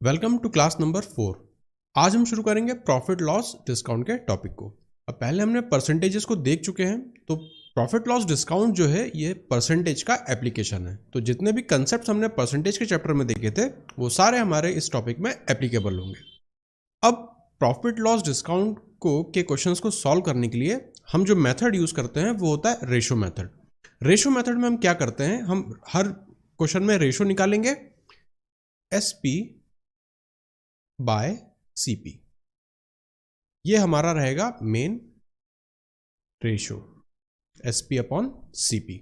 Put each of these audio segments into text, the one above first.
Welcome to class number 4। आज हम शुरू करेंगे प्रॉफिट लॉस डिस्काउंट के टॉपिक को। अब पहले हमने परसेंटेजेस को देख चुके हैं, तो प्रॉफिट लॉस डिस्काउंट जो है ये परसेंटेज का एप्लीकेशन है। तो जितने भी कंसेप्ट हमने परसेंटेज के चैप्टर में देखे थे वो सारे हमारे इस टॉपिक में एप्लीकेबल होंगे। अब प्रॉफिट लॉस डिस्काउंट को के क्वेश्चंस को सॉल्व करने के लिए हम जो मेथड यूज करते हैं वो होता है रेशो मेथड। रेशो मेथड में हम क्या करते हैं, हम हर क्वेश्चन में रेशो निकालेंगे एसपी बाय सीपी। ये हमारा रहेगा main ratio SP upon CP.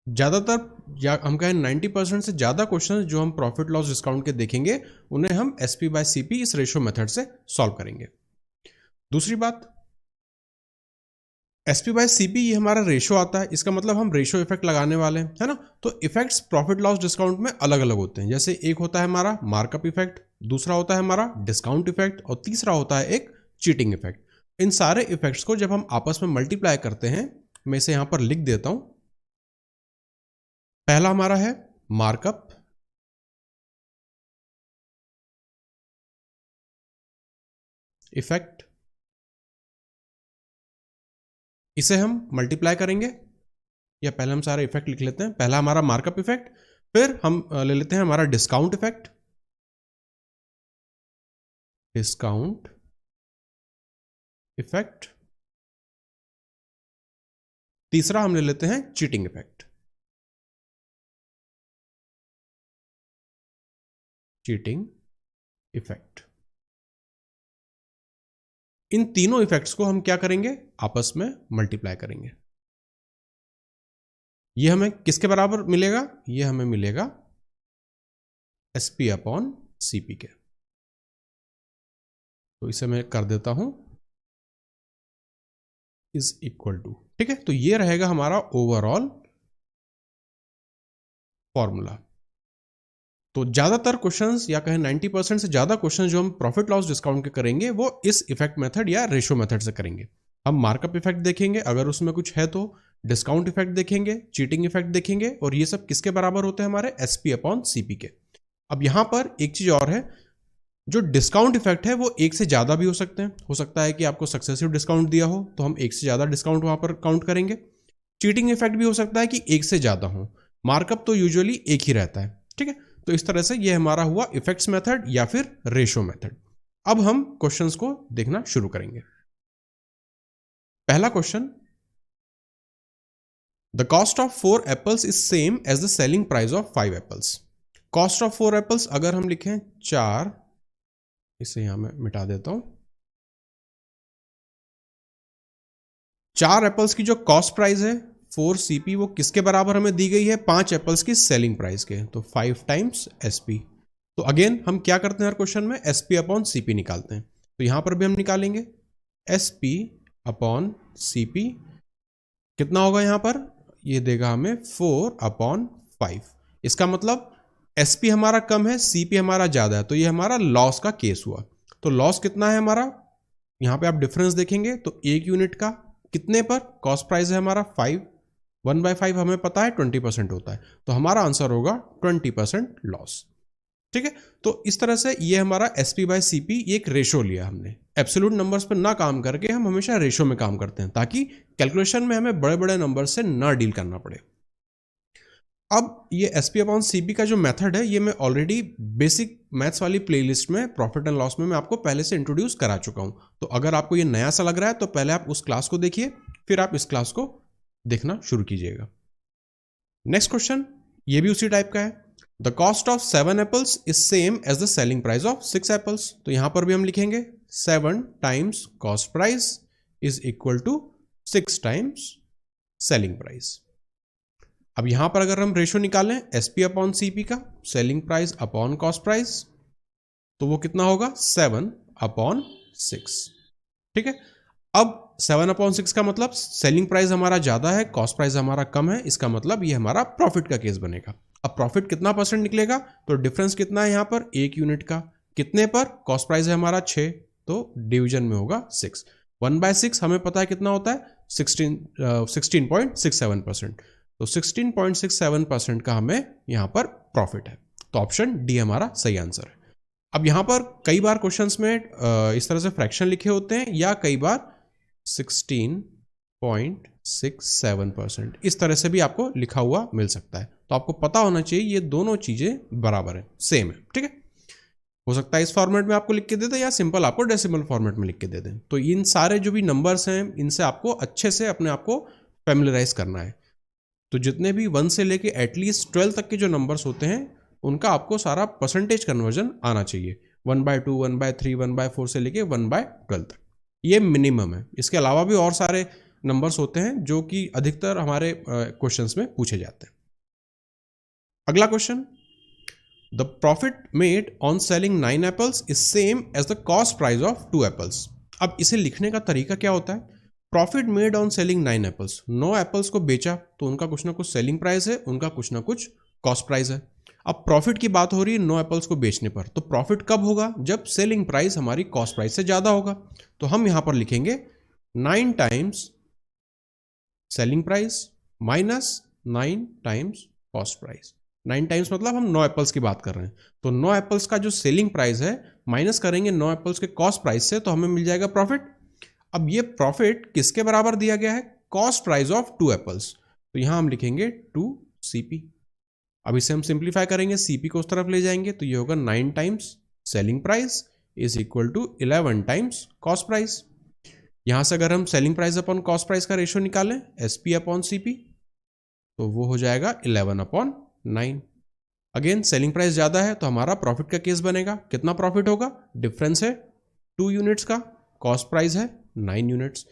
ज्यादातर या हम कहें 90% से ज्यादा क्वेश्चन जो हम प्रॉफिट लॉस डिस्काउंट के देखेंगे उन्हें हम एसपी बाय सीपी इस रेशियो मेथड से सॉल्व करेंगे। दूसरी बात, एसपी बाय सीपी ये हमारा रेशो आता है, इसका मतलब हम रेशो इफेक्ट लगाने वाले हैं, है ना। तो इफेक्ट्स प्रॉफिट लॉस डिस्काउंट में अलग अलग होते हैं। जैसे एक होता है हमारा मार्कअप इफेक्ट, दूसरा होता है हमारा डिस्काउंट इफेक्ट और तीसरा होता है एक चीटिंग इफेक्ट। इन सारे इफेक्ट्स को जब हम आपस में मल्टीप्लाई करते हैं, मैं इसे यहां पर लिख देता हूं। पहला हमारा है मार्कअप इफेक्ट, इसे हम मल्टीप्लाई करेंगे, या पहले हम सारे इफेक्ट लिख लेते हैं। पहला हमारा मार्कअप इफेक्ट, फिर हम ले लेते हैं हमारा डिस्काउंट इफेक्ट, डिस्काउंट इफेक्ट, तीसरा हम ले लेते हैं चीटिंग इफेक्ट, चीटिंग इफेक्ट। इन तीनों इफेक्ट्स को हम क्या करेंगे, आपस में मल्टीप्लाई करेंगे। ये हमें किसके बराबर मिलेगा, ये हमें मिलेगा एसपी अपॉन सीपी के। तो इसे मैं कर देता हूं इज इक्वल टू, ठीक है। तो ये रहेगा हमारा ओवरऑल फॉर्मूला। तो ज्यादातर क्वेश्चंस या कहें 90% से ज्यादा क्वेश्चंस जो हम प्रॉफिट लॉस डिस्काउंट के करेंगे वो इस इफेक्ट मेथड या रेशो मेथड से करेंगे। हम मार्कअप इफेक्ट देखेंगे अगर उसमें कुछ है, तो डिस्काउंट इफेक्ट देखेंगे, चीटिंग इफेक्ट देखेंगे, और ये सब किसके बराबर होते हैं, हमारे एसपी अपॉन सीपी के। अब यहां पर एक चीज और है, जो डिस्काउंट इफेक्ट है वो एक से ज्यादा भी हो सकते हैं। हो सकता है कि आपको सक्सेसिव डिस्काउंट दिया हो तो हम एक से ज्यादा डिस्काउंट वहां पर काउंट करेंगे। चीटिंग इफेक्ट भी हो सकता है कि एक से ज्यादा हो। मार्कअप तो यूजुअली एक ही रहता है, ठीक है। तो इस तरह से ये हमारा हुआ इफेक्ट्स मेथड या फिर रेशो मेथड। अब हम क्वेश्चंस को देखना शुरू करेंगे। पहला question, the cost of 4 apples is same as the selling price of 5 apples. Cost of 4 apples अगर हम लिखें 4, इसे यहां मैं मिटा देता हूं। 4 एप्पल्स की जो कॉस्ट प्राइस है 4 सीपी, वो किसके बराबर हमें दी गई है, 5 एप्पल्स की सेलिंग प्राइस के। तो 5 टाइम्स एसपी। तो अगेन हम क्या करते हैं हर क्वेश्चन में, एसपी अपॉन सीपी निकालते हैं। तो यहां पर भी हम निकालेंगे एसपी अपॉन सीपी। कितना होगा यहां पर, ये देगा हमें 4 अपॉन 5। इसका मतलब एसपी हमारा कम है, सीपी हमारा ज्यादा है, तो ये हमारा लॉस का केस हुआ। तो लॉस कितना है हमारा, यहां पे आप डिफरेंस देखेंगे तो एक यूनिट का कितने पर, कॉस्ट प्राइस है हमारा 5, 1/5 हमें पता है 20% होता है, तो हमारा आंसर होगा 20% लॉस, ठीक है। तो इस तरह से ये हमारा एसपी बाय सीपी, ये एक रेशो लिया हमने। एब्सोल्यूट नंबर्स पर ना काम करके हम हमेशा रेशो में काम करते हैं, ताकि कैलकुलेशन में हमें बड़े बड़े नंबर से ना डील करना पड़े। अब ये एसपी अपॉन सीपी का जो मेथड है, ये मैं ऑलरेडी बेसिक मैथ्स वाली प्लेलिस्ट में प्रॉफिट एंड लॉस में मैं आपको पहले से इंट्रोड्यूस करा चुका हूं। तो अगर आपको ये नया सा लग रहा है तो पहले आप उस क्लास को देखिए, फिर आप इस क्लास को देखना शुरू कीजिएगा। नेक्स्ट क्वेश्चन, ये भी उसी टाइप का है। The cost of 7 apples is same as the selling price of 6 apples. तो यहां पर भी हम लिखेंगे 7 times cost price is equal to 6 times selling price. अब यहां पर अगर हम रेशो निकालें एसपी अपॉन सीपी का, selling price upon cost price, तो वो कितना होगा 7 अपॉन 6, ठीक है। अब 7 अपॉन 6 का मतलब सेलिंग प्राइस हमारा ज्यादा है, कॉस्ट प्राइस हमारा कम है, इसका मतलब ये हमारा प्रॉफिट का केस बनेगा। अब प्रॉफिट कितना परसेंट निकलेगा, तो डिफरेंस कितना है यहां पर, 1 यूनिट का, कितने पर, कॉस्ट प्राइस है हमारा 6, तो डिवीजन में होगा 6। 1/6 हमें पता है कितना होता है, 16.67%। तो 16.67% का हमें यहां पर प्रॉफिट है। तो ऑप्शन डी हमारा सही आंसर है। अब यहां पर कई बार क्वेश्चंस में इस तरह से फ्रैक्शन लिखे होते हैं या कई बार 16.67% इस तरह से भी आपको लिखा हुआ मिल सकता है। तो आपको पता होना चाहिए ये दोनों चीजें बराबर है, सेम है, ठीक है। हो सकता है इस फॉर्मेट में आपको लिख के दे दें या सिंपल आपको डेसिमल फॉर्मेट में लिख के दे दें। तो इन सारे जो भी नंबर्स हैं इनसे आपको अच्छे से अपने आप को फैमिलियराइज करना है। तो जितने भी 1 से लेके एटलीस्ट 12 तक के जो नंबर्स होते हैं उनका आपको सारा परसेंटेज कन्वर्जन आना चाहिए। 1/2, 1/3, 1/4 से लेके 1/12 तक, ये मिनिमम है। इसके अलावा भी और सारे नंबर्स होते हैं जो कि अधिकतर हमारे क्वेश्चंस में पूछे जाते हैं। अगला question, the profit made on selling 9 apples is same as the cost price of 2 apples. अब इसे लिखने का तरीका क्या होता है? Profit made on selling 9 apples, 9 apples को बेचा तो उनका कुछ ना कुछ सेलिंग प्राइस है, उनका कुछ ना कुछ कॉस्ट प्राइस है। अब प्रॉफिट की बात हो रही है 9 एप्पल्स को बेचने पर, तो प्रॉफिट कब होगा? जब सेलिंग प्राइस हमारी कॉस्ट प्राइस से ज्यादा होगा। तो हम यहां पर लिखेंगे 9 times selling price minus 9 times cost price. 9 times मतलब हम 9 एप्पल्स की बात कर रहे हैं, तो 9 एप्पल्स का जो सेलिंग प्राइस है माइनस करेंगे 9 एप्पल्स के कॉस्ट प्राइस से, तो हमें मिल जाएगा प्रॉफिट। अब ये प्रॉफिट किसके बराबर दिया गया है? Cost price of 2 apples. तो यहां हम लिखेंगे 2 CP। अब इसे हम सिंप्लीफाई करेंगे, CP को उस तरफ ले जाएंगे तो ये होगा 9 times selling price is equal to 11 times cost price. यहां से अगर हम selling price upon cost price का रेशियो निकालें SP अपॉन CP, तो वो हो जाएगा 11/9। अगेन सेलिंग प्राइस ज्यादा है तो हमारा प्रॉफिट का केस बनेगा। कितना प्रॉफिट होगा? डिफरेंस है 2 यूनिट्स का, कॉस्ट प्राइस है 9 यूनिट्स।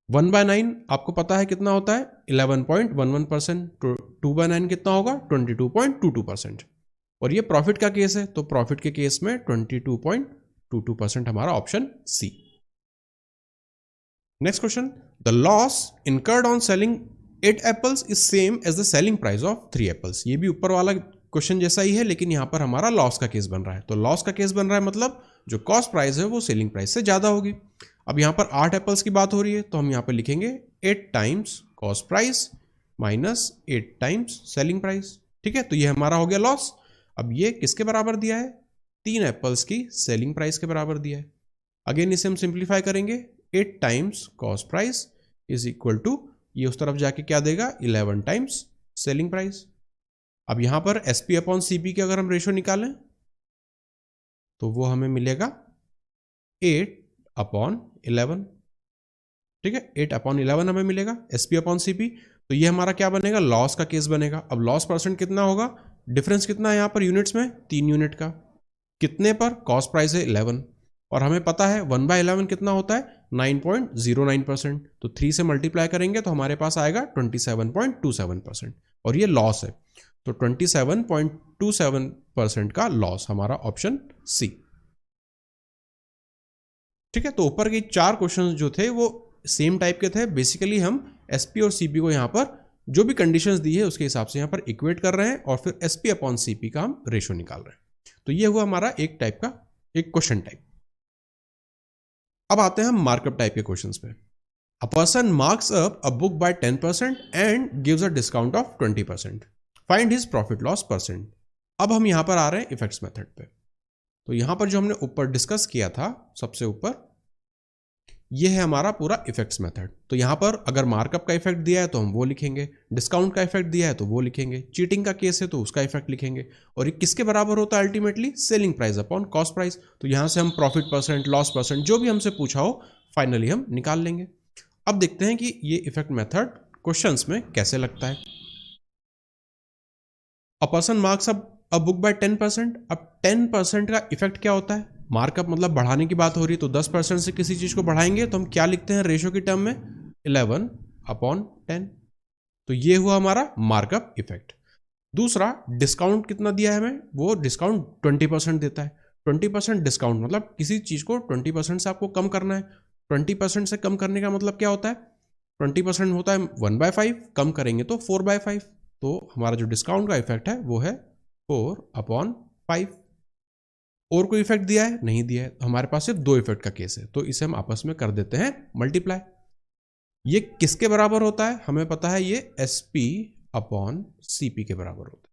1/9 आपको पता है कितना होता है? 11.11%। 2/9 कितना होगा? 22.22%। और ये प्रॉफिट का केस है तो प्रॉफिट के केस में 22.22% हमारा option C. Next question, the loss incurred on selling 8 apples is same as the selling price of 3 apples. ये भी ऊपर वाला क्वेश्चन जैसा ही है, लेकिन यहां पर हमारा लॉस का केस बन रहा है। तो लॉस का केस बन रहा है मतलब जो कॉस्ट प्राइस है वो सेलिंग प्राइस से ज्यादा होगी। अब यहां पर 8 एप्पल्स की बात हो रही है तो हम यहां पर लिखेंगे 8 times cost price minus 8 times selling price. ठीक है, तो ये हमारा हो गया लॉस। अब ये किसके बराबर दिया है? 3 एप्पल्स की सेलिंग प्राइस के बराबर दिया है। अगेन इसे हम सिंप्लीफाई करेंगे, 8 times cost price is equal to, ये उस तरफ जाके क्या देगा? 11 टाइम्स सेलिंग प्राइस। अब यहां पर SP अपॉन CP के अगर हम रेशियो निकालें तो वो हमें मिलेगा 8/11। ठीक है, 8/11 हमें मिलेगा SP अपॉन CP। तो ये हमारा क्या बनेगा? लॉस का केस बनेगा। अब लॉस परसेंट कितना होगा? डिफरेंस कितना है यहां पर यूनिट्स में? 3 यूनिट का। कितने पर? कॉस्ट प्राइस है 11 और हमें पता है 1/11 कितना होता है? 9.09%। तो 3 से मल्टीप्लाई करेंगे तो हमारे पास आएगा 27.27% और ये लॉस है। तो 27.27% का लॉस हमारा ऑप्शन सी। ठीक है, तो ऊपर के 4 क्वेश्चन जो थे वो सेम टाइप के थे। बेसिकली हम SP और CP को यहां पर जो भी कंडीशंस दी है उसके हिसाब से यहां पर इक्वेट कर रहे हैं और फिर SP अपॉन CP का हम रेशियो निकाल रहे हैं। तो ये हुआ हमारा एक टाइप का एक क्वेश्चन टाइप। अब आते हैं हम मार्कअप टाइप के क्वेश्चंस पे। अ person marks up a book by 10% and gives a discount of 20%। Find his profit loss percent. अब हम यहां पर आ रहे हैं इफेक्ट्स मेथड पे। तो यहां पर जो हमने ऊपर डिस्कस किया था सबसे ऊपर, ये है हमारा पूरा इफेक्ट्स मेथड। तो यहां पर अगर मार्कअप का इफेक्ट दिया है तो हम वो लिखेंगे, डिस्काउंट का इफेक्ट दिया है तो वो लिखेंगे, चीटिंग का केस है तो उसका इफेक्ट लिखेंगे। और ये किसके बराबर होता है ultimately? Selling price upon cost price. तो यहां से हम प्रॉफिट परसेंट, लॉस परसेंट, जो भी हमसे पूछा हो फाइनली हम निकाल लेंगे। अब देखते हैं कि ये इफेक्ट मेथड क्वेश्चंस में कैसे लगता है। A person marks a book by 10%। अब 10% का इफेक्ट क्या होता है? मार्कअप मतलब बढ़ाने की बात हो रही है, तो 10% से किसी चीज को बढ़ाएंगे तो हम क्या लिखते हैं रेशियो की टर्म में? 11/10। तो ये हुआ हमारा मार्कअप इफेक्ट। दूसरा, डिस्काउंट कितना दिया है हमें? वो डिस्काउंट 20% देता है। 20% डिस्काउंट मतलब किसी चीज को 20% से आपको कम करना है। 20% से कम करने का मतलब क्या होता है? 20% होता है 1/5, कम करेंगे तो 4/5। तो हमारा जो डिस्काउंट का इफेक्ट है वो है 4/5। और कोई इफेक्ट दिया है? नहीं दिया है। तो हमारे पास सिर्फ 2 इफेक्ट का केस है, तो इसे हम आपस में कर देते हैं मल्टीप्लाई। ये किसके बराबर होता है? हमें पता है ये SP अपॉन CP के बराबर होता है।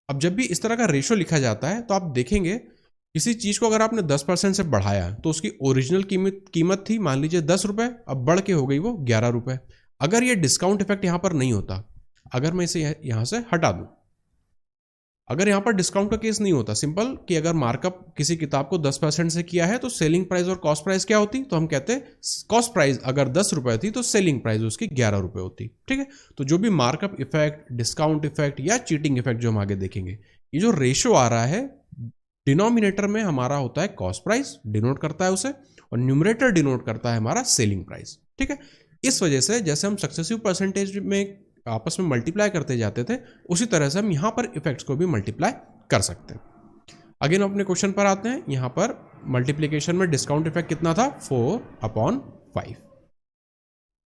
अब जब भी इस तरह का रेशियो लिखा जाता है तो आप देखेंगे कि किसी चीज को अगर आपने 10% से बढ़ाया तो उसकी ओरिजिनल कीमत थी मान लीजिए 10 रुपए, अब बढ़ के हो गई वो 11 रुपए। अगर ये डिस्काउंट इफेक्ट यहां पर नहीं होता, अगर मैं इसे यहां से हटा दूं, अगर यहां पर डिस्काउंट का केस नहीं होता, सिंपल कि अगर मार्कअप किसी किताब को 10% से किया है तो सेलिंग प्राइस और कॉस्ट प्राइस क्या होती, तो हम कहते हैं कॉस्ट प्राइस अगर 10 रुपए थी तो सेलिंग प्राइस उसकी 11 रुपए होती। ठीक है, तो जो भी मार्कअप इफेक्ट, डिस्काउंट इफेक्ट या चीटिंग इफेक्ट जो हम आगे देखेंगे, ये जो रेशो आ रहा है डिनोमिनेटर में हमारा होता है कॉस्ट प्राइस, डिनोट करता है उसे, और न्यूमरेटर डिनोट करता है हमारा सेलिंग प्राइस। ठीक है, इस वजह से जैसे हम सक्सेसिव परसेंटेज में आपस में मल्टीप्लाई करते जाते थे, उसी तरह से हम यहां पर इफेक्ट्स को भी मल्टीप्लाई कर सकते हैं। अगेन अपने क्वेश्चन पर आते हैं। यहां पर मल्टीप्लीकेशन में डिस्काउंट इफेक्ट कितना था, 4/5।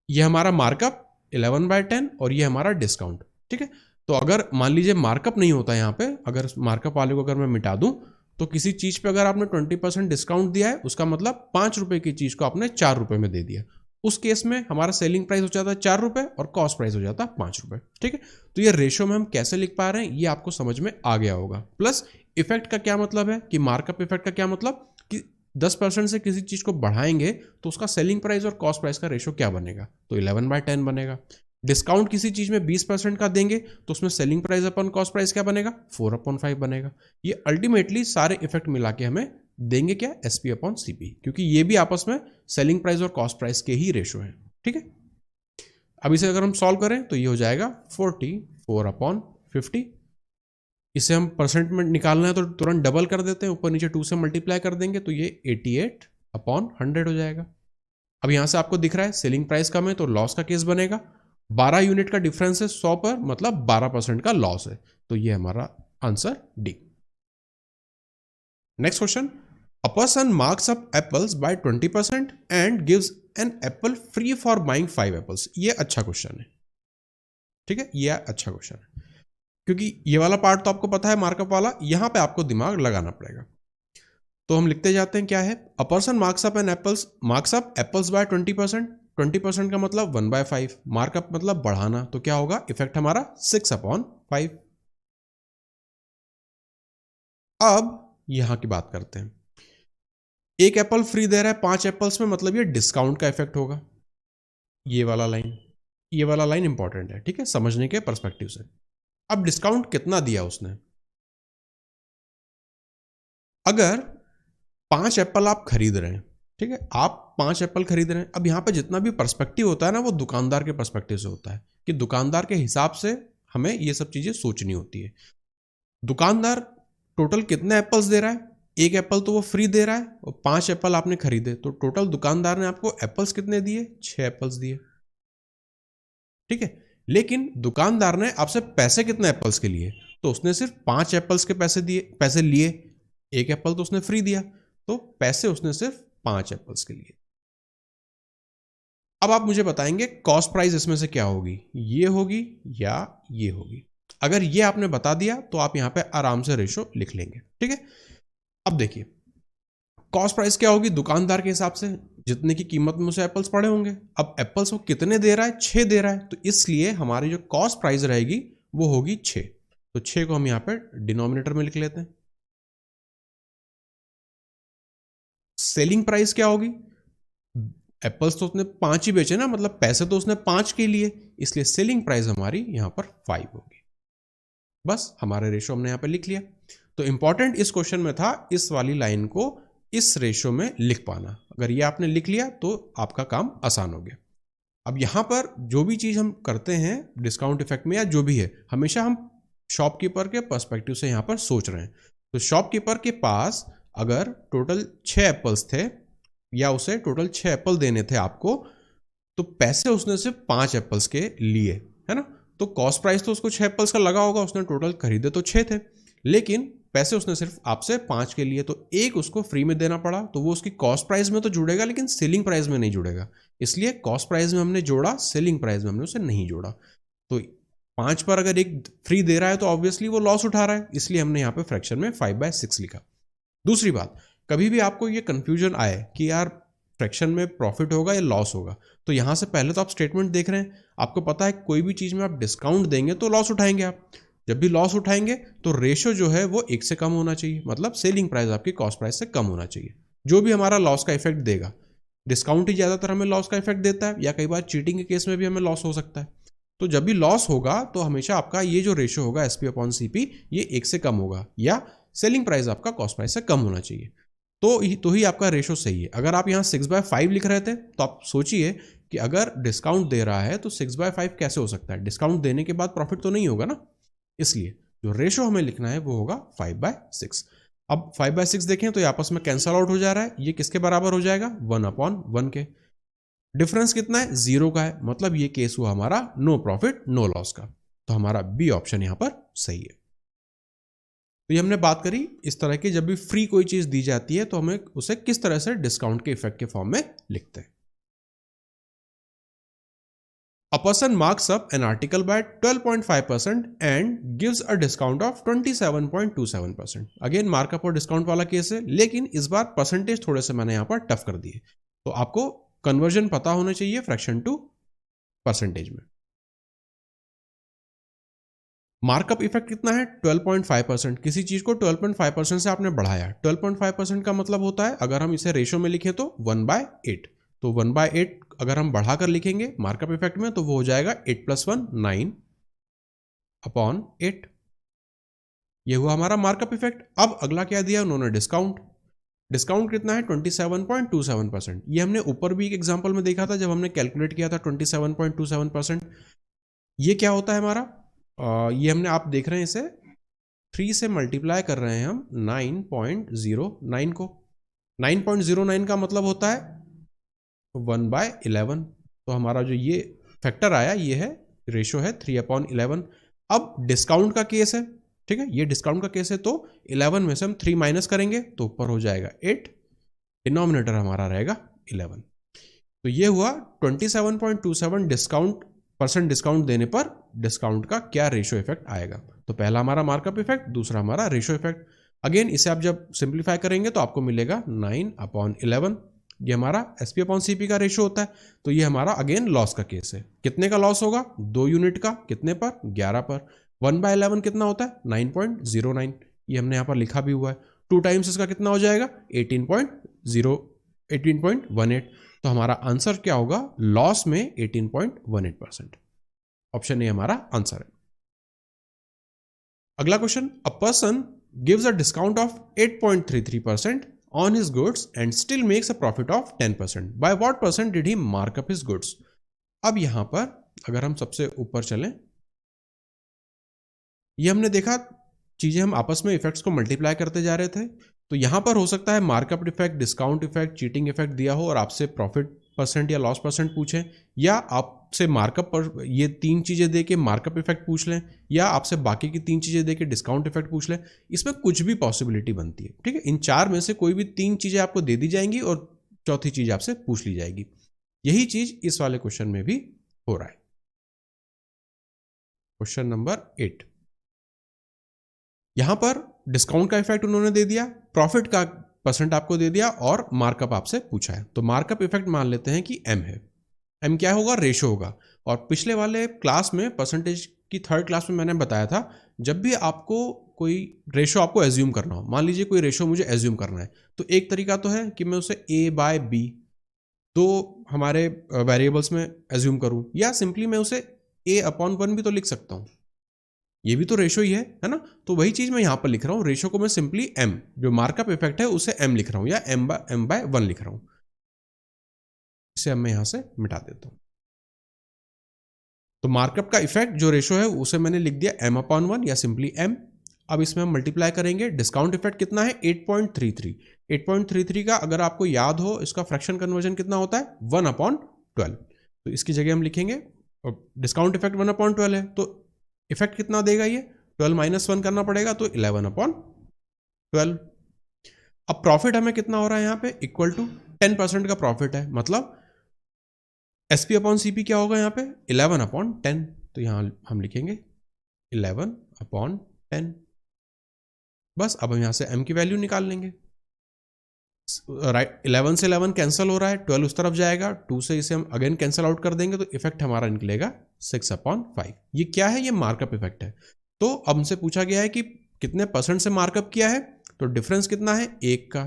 यह हमारा मार्कअप 11/10 और ये हमारा डिस्काउंट। ठीक है, तो अगर मान लीजिए मार्कअप नहीं होता यहां पे, अगर मार्कअप वाले को अगर मैं मिटा दूं, तो किसी चीज पे अगर आपने 20% डिस्काउंट दिया है, उसका मतलब 5 रुपए की चीज को आपने 4 रुपए में दे दिया, उस केस में हमारा सेलिंग प्राइस हो जाता है 4 रुपए और कॉस्ट प्राइस हो जाता है 5 रुपए। ठीक है, तो ये रेशो में हम कैसे लिख पा रहे हैं ये आपको समझ में आ गया होगा। प्लस इफेक्ट का क्या मतलब है कि मार्कअप इफेक्ट का क्या मतलब कि 10% से किसी चीज को बढ़ाएंगे तो उसका सेलिंग प्राइस और कॉस्ट प्राइस का रेशो क्या बनेगा, तो 11/10 बनेगा। डिस्काउंट किसी चीज में 20% का देंगे तो उसमें सेलिंग प्राइस अपन कॉस्ट प्राइस क्या बनेगा, 4/5 बनेगा। ये अल्टीमेटली सारे इफेक्ट मिला के हमें देंगे क्या, SP/CP, क्योंकि ये भी आपस में सेलिंग प्राइस और कॉस्ट प्राइस के ही रेशो है। ठीक है, अब इसे अगर हम सॉल्व करें तो ये हो जाएगा 44/50। इसे हम परसेंट में निकालना है तो तुरंत डबल कर देते हैं, ऊपर नीचे 2 से मल्टीप्लाई कर देंगे तो ये 88/100 हो जाएगा। अब यहां से आपको दिख रहा है सेलिंग प्राइस कम है तो लॉस का केस बनेगा, 12 यूनिट का डिफरेंस है 100 पर, मतलब 12% का लॉस है, तो ये हमारा answer D. Next question, a person marks up apples by 20% and gives an apple free for buying 5 apples. ये अच्छा क्वेश्चन है। ठीक है, ये अच्छा क्वेश्चन है क्योंकि ये वाला पार्ट तो आपको पता है मार्कअप वाला, यहां पे आपको दिमाग लगाना पड़ेगा। तो हम लिखते जाते हैं क्या है, a person marks up apples by 20%। 20% का मतलब 1/5, मार्कअप मतलब बढ़ाना, तो क्या होगा इफेक्ट हमारा 6/5। अब यहां की बात करते हैं, एक एप्पल फ्री दे रहा है 5 एप्पल्स में, मतलब ये डिस्काउंट का इफेक्ट होगा। ये वाला लाइन इंपॉर्टेंट है, ठीक है, समझने के पर्सपेक्टिव से। अब डिस्काउंट कितना दिया उसने, अगर 5 एप्पल आप खरीद रहे हैं, ठीक है, आप 5 एप्पल खरीद रहे हैं। अब यहां पे जितना भी पर्सपेक्टिव होता है ना, वो दुकानदार के पर्सपेक्टिव से होता है कि दुकानदार के हिसाब से हमें ये सब चीजें सोचनी होती है। दुकानदार टोटल कितने एप्पल्स दे रहा है, एक एप्पल तो वो फ्री दे रहा है और 5 एप्पल आपने खरीदे, तो टोटल दुकानदार ने आपको एप्पल्स कितने दिए, 6 एप्पल्स दिए। ठीक है, लेकिन दुकानदार ने आपसे पैसे कितने एप्पल्स के लिए, तो उसने सिर्फ 5 एप्पल्स के पैसे लिए, एक एप्पल तो उसने फ्री दिया, तो पैसे उसने सिर्फ 5 एप्पल्स के लिए। अब आप मुझे बताएंगे कॉस्ट प्राइस इसमें से क्या होगी, ये होगी या ये होगी। अगर ये आपने बता दिया तो आप यहां पे आराम से रेशो लिख लेंगे। ठीक है, अब देखिए कॉस्ट प्राइस क्या होगी, दुकानदार के हिसाब से जितने की कीमत में उसे एप्पल्स पड़े होंगे। अब एप्पल्स वो कितने दे रहा है, 6 दे रहा है, तो इसलिए हमारी जो कॉस्ट प्राइस रहेगी वो होगी 6। तो 6 को हम यहां पे डिनोमिनेटर में लिख लेते हैं। सेलिंग प्राइस क्या होगी, एप्पल्स तो उसने 5 ही बेचे ना, मतलब पैसे तो उसने 5 के लिए, इसलिए सेलिंग प्राइस हमारी यहां पर 5 होगी। बस हमारे रेशो हमने यहां पर लिख लिया। तो इंपॉर्टेंट इस क्वेश्चन में था इस वाली लाइन को इस रेशो में लिख पाना। अगर ये आपने लिख लिया तो आपका काम आसान हो गया। अब यहां पर जो भी चीज हम करते हैं डिस्काउंट इफेक्ट में या जो भी है, हमेशा हम शॉपकीपर के पर्सपेक्टिव से यहां पर सोच रहे हैं। तो शॉपकीपर के पास अगर टोटल 6 एप्पल्स थे या उसे टोटल 6 एप्पल देने थे आपको, तो पैसे उसने सिर्फ 5 एप्पल्स के लिए, है ना, तो कॉस्ट प्राइस तो उसको 6 एप्पल्स का लगा होगा, उसने टोटल खरीदे तो 6 थे, लेकिन पैसे उसने सिर्फ आपसे 5 के लिए, तो एक उसको फ्री में देना पड़ा, तो वो उसकी कॉस्ट प्राइस में तो जुड़ेगा लेकिन सेलिंग प्राइस में नहीं जुड़ेगा। इसलिए कॉस्ट प्राइस में हमने जोड़ा, सेलिंग प्राइस में हमने उसे नहीं जोड़ा। तो 5 पर अगर एक फ्री दे रहा है तो ऑब्वियसली वो लॉस उठा रहा है, इसलिए हमने यहाँ पे फ्रैक्शन में 5/6 लिखा। दूसरी बात, कभी भी आपको ये कंफ्यूजन आए कि यार फ्रैक्शन में प्रॉफिट होगा या लॉस होगा, तो यहां से पहले तो आप स्टेटमेंट देख रहे हैं, आपको पता है कोई भी चीज में आप डिस्काउंट देंगे तो लॉस उठाएंगे आप, जब भी लॉस उठाएंगे तो रेशो जो है वो 1 से कम होना चाहिए, मतलब सेलिंग प्राइस आपकी कॉस्ट प्राइस से कम होना चाहिए, जो भी हमारा लॉस का इफेक्ट देगा। डिस्काउंट ही ज्यादातर हमें लॉस का इफेक्ट देता है, या कई बार चीटिंग के केस में भी हमें लॉस हो सकता है। तो जब भी लॉस होगा तो हमेशा आपका ये जो रेशो होगा एसपी अपॉन सीपी ये 1 से कम होगा, या सेलिंग प्राइस आपका कॉस्ट प्राइस से कम होना चाहिए, तो ही आपका रेशो सही है। अगर आप यहाँ 6/5 लिख रहे थे तो आप सोचिए कि अगर डिस्काउंट दे रहा है तो 6/5 कैसे हो सकता है, डिस्काउंट देने के बाद प्रॉफिट तो नहीं होगा ना, इसलिए जो रेशो हमें लिखना है वो होगा 5/6। अब 5/6 देखें तो ये आपस में कैंसल आउट हो जा रहा है, ये किसके बराबर हो जाएगा 1/1 के। डिफरेंस कितना है 0 का है, मतलब ये केस हुआ हमारा नो प्रॉफिट नो लॉस का, तो हमारा बी ऑप्शन यहां पर सही है। तो ये हमने बात करी इस तरह की, जब भी फ्री कोई चीज दी जाती है तो हमें उसे किस तरह से डिस्काउंट के इफेक्ट के फॉर्म में लिखते हैं। A person marks up an article by 12.5% and gives a discount of 27.27%। Again markup और डिस्काउंट वाला केस है, लेकिन इस बार परसेंटेज थोड़े से मैंने यहां पर टफ कर दिए, तो आपको कन्वर्जन पता होना चाहिए फ्रैक्शन टू परसेंटेज में। मार्कअप इफेक्ट कितना है 12.5%, किसी चीज को 12.5% से आपने बढ़ाया, 12.5% का मतलब होता है अगर हम इसे रेशो में लिखें तो 1/8, तो 1/8 अगर हम बढ़ाकर लिखेंगे मार्कअप इफेक्ट में तो वो हो जाएगा 8 + 1 9/8। ये हुआ हमारा मार्कअप इफेक्ट। अब अगला क्या दिया उन्होंने डिस्काउंट, डिस्काउंट कितना है 27.27%। ये हमने ऊपर भी एक एग्जांपल में देखा था जब हमने कैलकुलेट किया था 27.27%। ये क्या होता है हमारा, ये हमने आप देख रहे हैं इसे 3 से मल्टीप्लाई कर रहे हैं हम 9.09 को, 9.09 का मतलब होता है 1/11, तो हमारा जो ये फैक्टर आया ये है रेशो है 3/11। अब डिस्काउंट का केस है, ठीक है, ये डिस्काउंट का केस है, तो 11 में से हम 3 माइनस करेंगे तो ऊपर हो जाएगा 8, डिनोमिनेटर हमारा रहेगा 11। तो ये हुआ 27.27 डिस्काउंट देने पर डिस्काउंट का क्या रेशो इफेक्ट आएगा। तो पहला हमारा मार्कअप इफेक्ट, दूसरा हमारा रेशो इफेक्ट। अगेन इसे आप जब सिंप्लीफाई करेंगे तो आपको मिलेगा 9/11, ये हमारा एसपी अपॉन सीपी का रेशो होता है। तो ये हमारा अगेन लॉस का केस है, कितने का लॉस होगा 2 यूनिट का, कितने पर 11 पर। 1/11 कितना होता है 9.09, ये हमने यहाँ पर लिखा भी हुआ है। 2 टाइम्स इसका कितना हो जाएगा 18.18, तो हमारा आंसर क्या होगा लॉस में 18.18%। ऑप्शन ए हमारा आंसर है। अगला question, a person gives a discount of 8.33% on his goods and still makes a profit of 10%. By what percent did he mark up his goods? अब यहां पर अगर हम सबसे ऊपर चलें, ये हमने देखा चीजें हम आपस में इफेक्ट्स को मल्टीप्लाई करते जा रहे थे, तो यहां पर हो सकता है markup effect, discount effect, cheating effect दिया हो और आपसे प्रॉफिट परसेंट या लॉस परसेंट पूछें, या आपसे मार्कअप पर ये 3 चीजें दे के मार्कअप इफेक्ट पूछ लें, या आपसे बाकी की 3 चीजें दे के डिस्काउंट इफेक्ट पूछ लें। इसमें कुछ भी पॉसिबिलिटी बनती है, ठीक है, इन 4 में से कोई भी 3 चीजें आपको दे दी जाएंगी और चौथी चीज आपसे पूछ ली जाएगी। यही चीज इस वाले क्वेश्चन में भी हो रहा है। क्वेश्चन नंबर 8, यहां पर डिस्काउंट का इफेक्ट उन्होंने दे दिया, प्रॉफिट का परसेंट आपको दे दिया और मार्कअप आपसे पूछा है। तो मार्कअप इफेक्ट मान लेते हैं कि एम है, एम क्या होगा रेशो होगा। और पिछले वाले क्लास में परसेंटेज की 3rd क्लास में मैंने बताया था जब भी आपको कोई रेशो आपको एज्यूम करना हो, मान लीजिए कोई रेशो मुझे एज्यूम करना है, तो एक तरीका तो है कि मैं उसे A/B 2 हमारे वेरिएबल्स में एज्यूम करूं, या सिंपली मैं उसे A/1 भी तो लिख सकता हूं, ये भी तो रेशो ही है ना। तो वही चीज मैं यहां पर लिख रहा हूं, रेशो को मैं सिंपली एम, जो मार्कअप इफेक्ट है उसे एम लिख रहा हूं, या m/1 लिख रहा हूं। इसे अब मैं यहां से मिटा देता हूं। तो मार्कअप का इफेक्ट जो रेशो है उसे मैंने लिख दिया m/1 या सिंपली m। अब इसमें हम मल्टीप्लाई करेंगे, डिस्काउंट इफेक्ट कितना है 8.33, 8.33 का अगर आपको याद हो इसका फ्रैक्शन कन्वर्जन कितना होता है 1/12, तो इसकी जगह हम लिखेंगे डिस्काउंट इफेक्ट 1/12 है, तो इफेक्ट कितना देगा ये 12 - 1 करना पड़ेगा, तो 11/12। अब प्रॉफिट हमें कितना हो रहा है यहाँ पे इक्वल टू 10% का प्रॉफिट है, मतलब एसपी अपॉन सीपी क्या होगा यहाँ पे 11/10, तो यहाँ हम लिखेंगे 11/10। बस अब हम यहाँ से m की वैल्यू निकाल लेंगे, राइट 11 से 11 कैंसिल हो रहा है, 12 उस तरफ जाएगा, 2 से इसे हम अगेन कैंसिल आउट कर देंगे, तो इफेक्ट हमारा निकलेगा 6/5। ये क्या है, ये मार्कअप इफेक्ट है। तो अब हमसे पूछा गया है कि कितने परसेंट से मार्कअप किया है, तो डिफरेंस कितना है 1 का,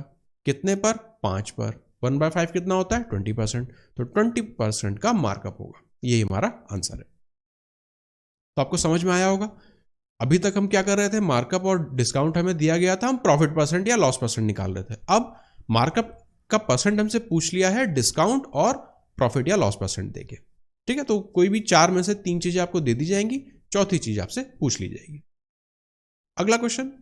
कितने पर 5 पर, 1/5 कितना होता है 20%, तो 20% का मार्कअप होगा। यही हमारा आंसर है। तो आपको समझ में आया होगा। अभी तक हम क्या कर रहे थे, मार्कअप और डिस्काउंट हमें दिया गया था, हम प्रॉफिट परसेंट या लॉस परसेंट निकाल रहे थे। अब मार्कअप का परसेंट हमसे पूछ लिया है डिस्काउंट और प्रॉफिट या लॉस परसेंट देके। ठीक है, तो कोई भी 4 में से 3 चीजें आपको दे दी जाएंगी, चौथी चीज आपसे पूछ ली जाएगी। अगला question,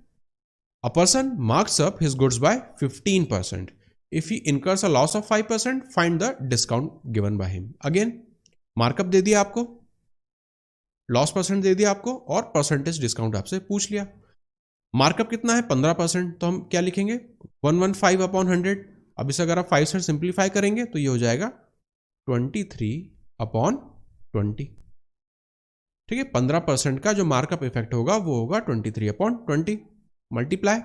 a person marks up his goods by 15%. If he incurs a loss of 5%, find the discount given by him. Again markup दे दिया आपको, लॉस परसेंट दे दिया आपको, और परसेंटेज डिस्काउंट आपसे पूछ लिया। मार्कअप कितना है 15%, तो हम क्या लिखेंगे 115 अपॉन 100। अब इसे अगर आप 5 से सिंप्लीफाई करेंगे तो ये हो जाएगा 23 अपॉन 20। ठीक है, 15% का जो मार्कअप इफेक्ट होगा वो होगा 23 अपॉन 20 मल्टीप्लाई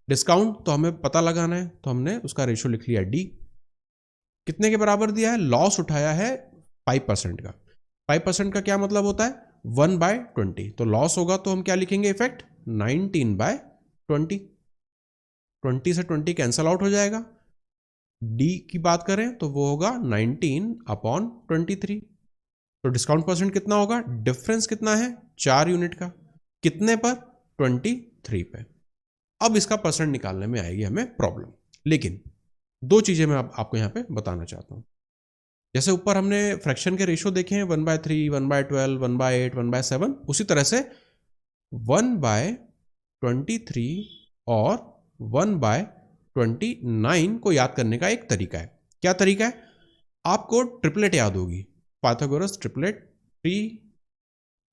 डिस्काउंट, तो हमें पता लगाना है, तो हमने उसका रेशियो लिख लिया डी। कितने के बराबर दिया है, लॉस उठाया है 5% का। 5% का क्या मतलब होता है 1/20, तो लॉस होगा तो हम क्या लिखेंगे इफेक्ट 19/20। 20 से 20 कैंसल आउट हो जाएगा। डी की बात करें तो वो होगा 19 अपॉन 23। तो डिस्काउंट परसेंट कितना होगा, डिफरेंस कितना है 4 यूनिट का, कितने पर 23 पे। अब इसका परसेंट निकालने में आएगी हमें प्रॉब्लम, लेकिन दो चीजें मैं आपको यहां पे बताना चाहता हूं। जैसे ऊपर हमने फ्रैक्शन के रेशियो देखे हैं 1/3, 1/12, 1/8, 1/7, उसी तरह से 1/23 और 1/29 को याद करने का एक तरीका है। क्या तरीका है, आपको ट्रिपलेट याद होगी, पाइथागोरस ट्रिपलेट 3,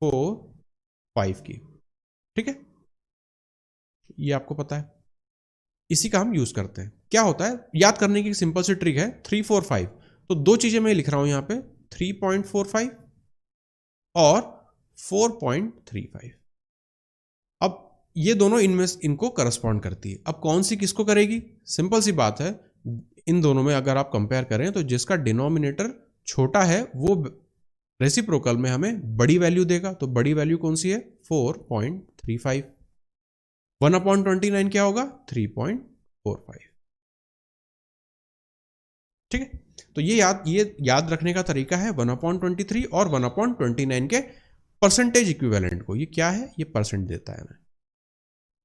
4, 5 की। ठीक है, ये आपको पता है, इसी का हम यूज करते हैं। क्या होता है, याद करने की सिंपल सी ट्रिक है 3, 4, 5। तो दो चीजें मैं लिख रहा हूं यहां पे 3.45 और 4.35। अब ये दोनों इनमें इनको करस्पॉन्ड करती है। अब कौन सी किसको करेगी, सिंपल सी बात है, इन दोनों में अगर आप कंपेयर करें तो जिसका डिनोमिनेटर छोटा है वो रेसिप्रोकल में हमें बड़ी वैल्यू देगा। तो बड़ी वैल्यू कौन सी है 4.35। 1/29 क्या होगा 3.45। ठीक है, तो ये याद रखने का तरीका है 1/23 और 1/29 के परसेंटेज इक्विवेलेंट को। ये क्या है, ये परसेंट देता है हमें।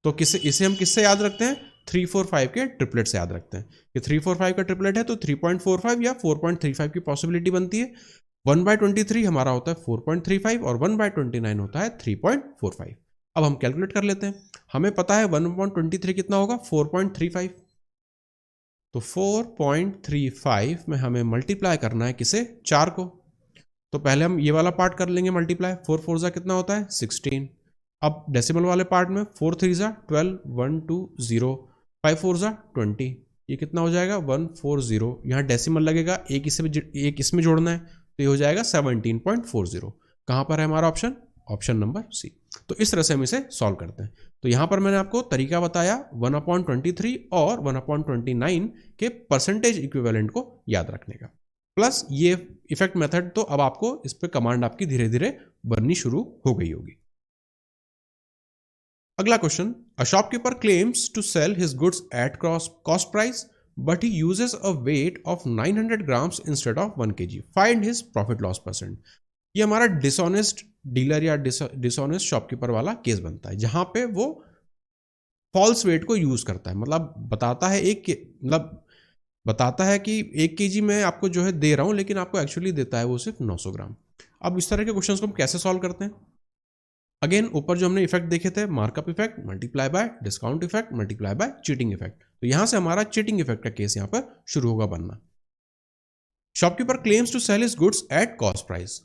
तो इसे हम किससे याद रखते हैं, 3, 4, 5 के ट्रिपलेट से याद रखते हैं। कि 3, 4, 5 का ट्रिपलेट है तो 3.45 या 4.35 की पॉसिबिलिटी बनती है। 1/23 हमारा होता है 4.35 और 1/29 होता है 3.45। अब हम कैलकुलेट कर लेते हैं, हमें पता है 1/23 कितना होगा 4.35। तो 4.35 में हमें मल्टीप्लाई करना है किसे, 4 को। तो पहले हम ये वाला पार्ट कर लेंगे मल्टीप्लाई, 4 4 जा कितना होता है 16। अब डेसिमल वाले पार्ट में 4 3 जा 12, 1 2 0, 5 4 जा 20, ये कितना हो जाएगा 140। यहाँ डेसिमल लगेगा, एक इसमें जोड़ना है, तो ये हो जाएगा 17.40। कहाँ पर है हमारा ऑप्शन, ऑप्शन नंबर सी। तो इस तरह से हम इसे सॉल्व करते हैं। तो यहां पर मैंने आपको तरीका बताया 1/23 और 1/29 के परसेंटेज इक्विवेलेंट को याद रखने का, प्लस ये इफेक्ट मेथड। तो अब आपको इस पे कमांड आपकी धीरे धीरे बननी शुरू हो गई होगी। अगला question, a shopkeeper claims to sell his goods at cost price but he uses a weight of 900 grams instead of 1 kg, find his profit loss percent. ये हमारा डिसऑनेस्ट डीलर या डिसऑनेस्ट शॉपकीपर वाला केस बनता है, जहां पे वो false wait को यूज करता है। मतलब बताता है कि 1 kg में आपको जो है दे रहा हूं, लेकिन आपको एक्चुअली देता है वो सिर्फ 900 ग्राम। अब इस तरह के क्वेश्चंस को हम कैसे सॉल्व करते हैं, अगेन ऊपर जो हमने इफेक्ट देखे थे, markup effect multiply by discount effect multiply by cheating effect. तो यहां से हमारा चीटिंग इफेक्ट का केस यहां पर शुरू होगा बनना। Shopkeeper claims to sell his goods at cost price.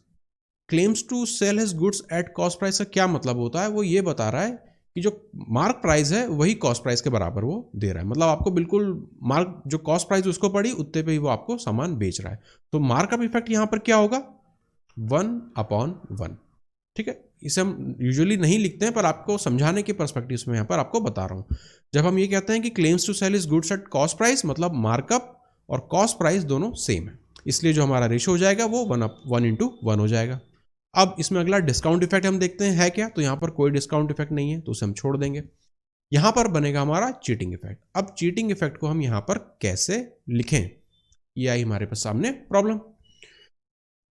Claims to sell his goods at cost price का क्या मतलब होता है, वो ये बता रहा है कि जो मार्क प्राइस है वही कॉस्ट प्राइस के बराबर वो दे रहा है। मतलब आपको बिल्कुल मार्क जो कॉस्ट प्राइस उसको पड़ी उतने पे ही वो आपको सामान बेच रहा है। तो मार्कअप इफेक्ट यहां पर क्या होगा 1/1। ठीक है, इसे हम यूजुअली नहीं लिखते हैं, पर आपको समझाने के पर्सपेक्टिव में यहां पर आपको बता रहा हूं। जब हम ये कहते हैं कि claims to sell his goods at cost price, मतलब मार्कअप और कॉस्ट प्राइस दोनों सेम है, इसलिए जो हमारा रेशियो हो जाएगा वो 1/1 हो जाएगा। अब इसमें अगला डिस्काउंट इफेक्ट हम देखते हैं है क्या, तो यहां पर कोई डिस्काउंट इफेक्ट नहीं है तो उसे हम छोड़ देंगे। यहां पर बनेगा हमारा चीटिंग इफेक्ट। अब चीटिंग इफेक्ट को हम यहां पर कैसे लिखें, ये आई हमारे पास सामने problem.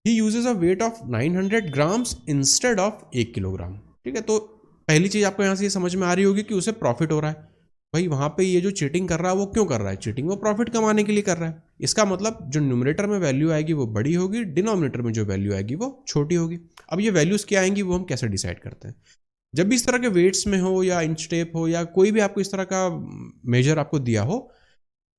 He uses a weight of 900 grams instead of 1 kilogram. ठीक है, तो पहली चीज आपको यहां से ये समझ में आ रही होगी कि उसे प्रॉफिट हो रहा है। भाई वहां पे ये जो चीटिंग कर रहा है वो क्यों कर रहा है, चीटिंग वो प्रॉफिट कमाने के लिए कर रहा है। इसका मतलब जो न्यूमरेटर में वैल्यू आएगी वो बड़ी होगी, डिनोमिनेटर में जो वैल्यू आएगी वो छोटी होगी। अब ये वैल्यूज क्या आएंगी वो हम कैसे डिसाइड करते हैं। जब भी इस तरह के वेट्स में हो या इंच टेप हो या कोई भी आपको इस तरह का मेजर आपको दिया हो,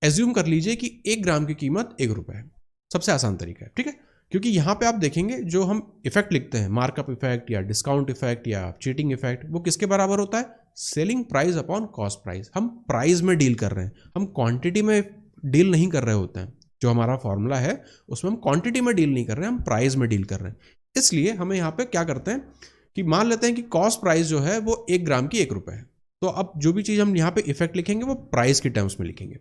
एज्यूम कर लीजिए कि 1 ग्राम की कीमत 1 रुपए है। सबसे आसान तरीका है, ठीक है, क्योंकि यहां पे आप देखेंगे जो हम इफेक्ट लिखते हैं, मार्कअप इफेक्ट या डिस्काउंट इफेक्ट या चीटिंग इफेक्ट, वो किसके बराबर होता है, selling price upon cost price. हम प्राइस में डील कर रहे हैं, हम क्वांटिटी में डील नहीं कर रहे होते हैं। जो हमारा फॉर्मूला है उसमें हम क्वांटिटी में डील नहीं कर रहे हैं, हम प्राइस में डील कर रहे हैं। इसलिए हमें यहाँ पे क्या करते हैं कि मान लेते हैं कि कॉस्ट प्राइस जो है वो 1 ग्राम की 1 रुपए है, तो अब जो भी चीज हम यहाँ पे इफेक्ट लिखेंगे वो प्राइस की टर्म्स में लिखेंगे।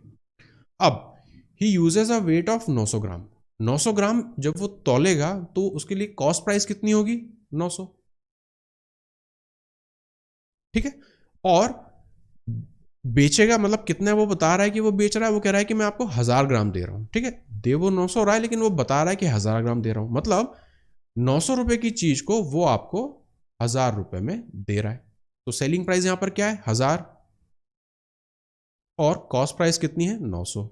अब ही यूजेस अ वेट ऑफ 900 ग्राम। 900 ग्राम जब वो तौलेगा तो उसके लिए कॉस्ट प्राइस कितनी होगी, 900। ठीक है, और बेचेगा मतलब कितना वो बता रहा है कि वो बेच रहा है, वो कह रहा है कि मैं आपको 1000 ग्राम दे रहा हूं। ठीक है, दे वो 900 रहा है लेकिन वो बता रहा है कि 1000 ग्राम दे रहा हूं, मतलब 900 रुपए की चीज को वो आपको 1000 रुपए में दे रहा है। तो सेलिंग प्राइस यहां पर क्या है, 1000, और कॉस्ट प्राइस कितनी है, 900।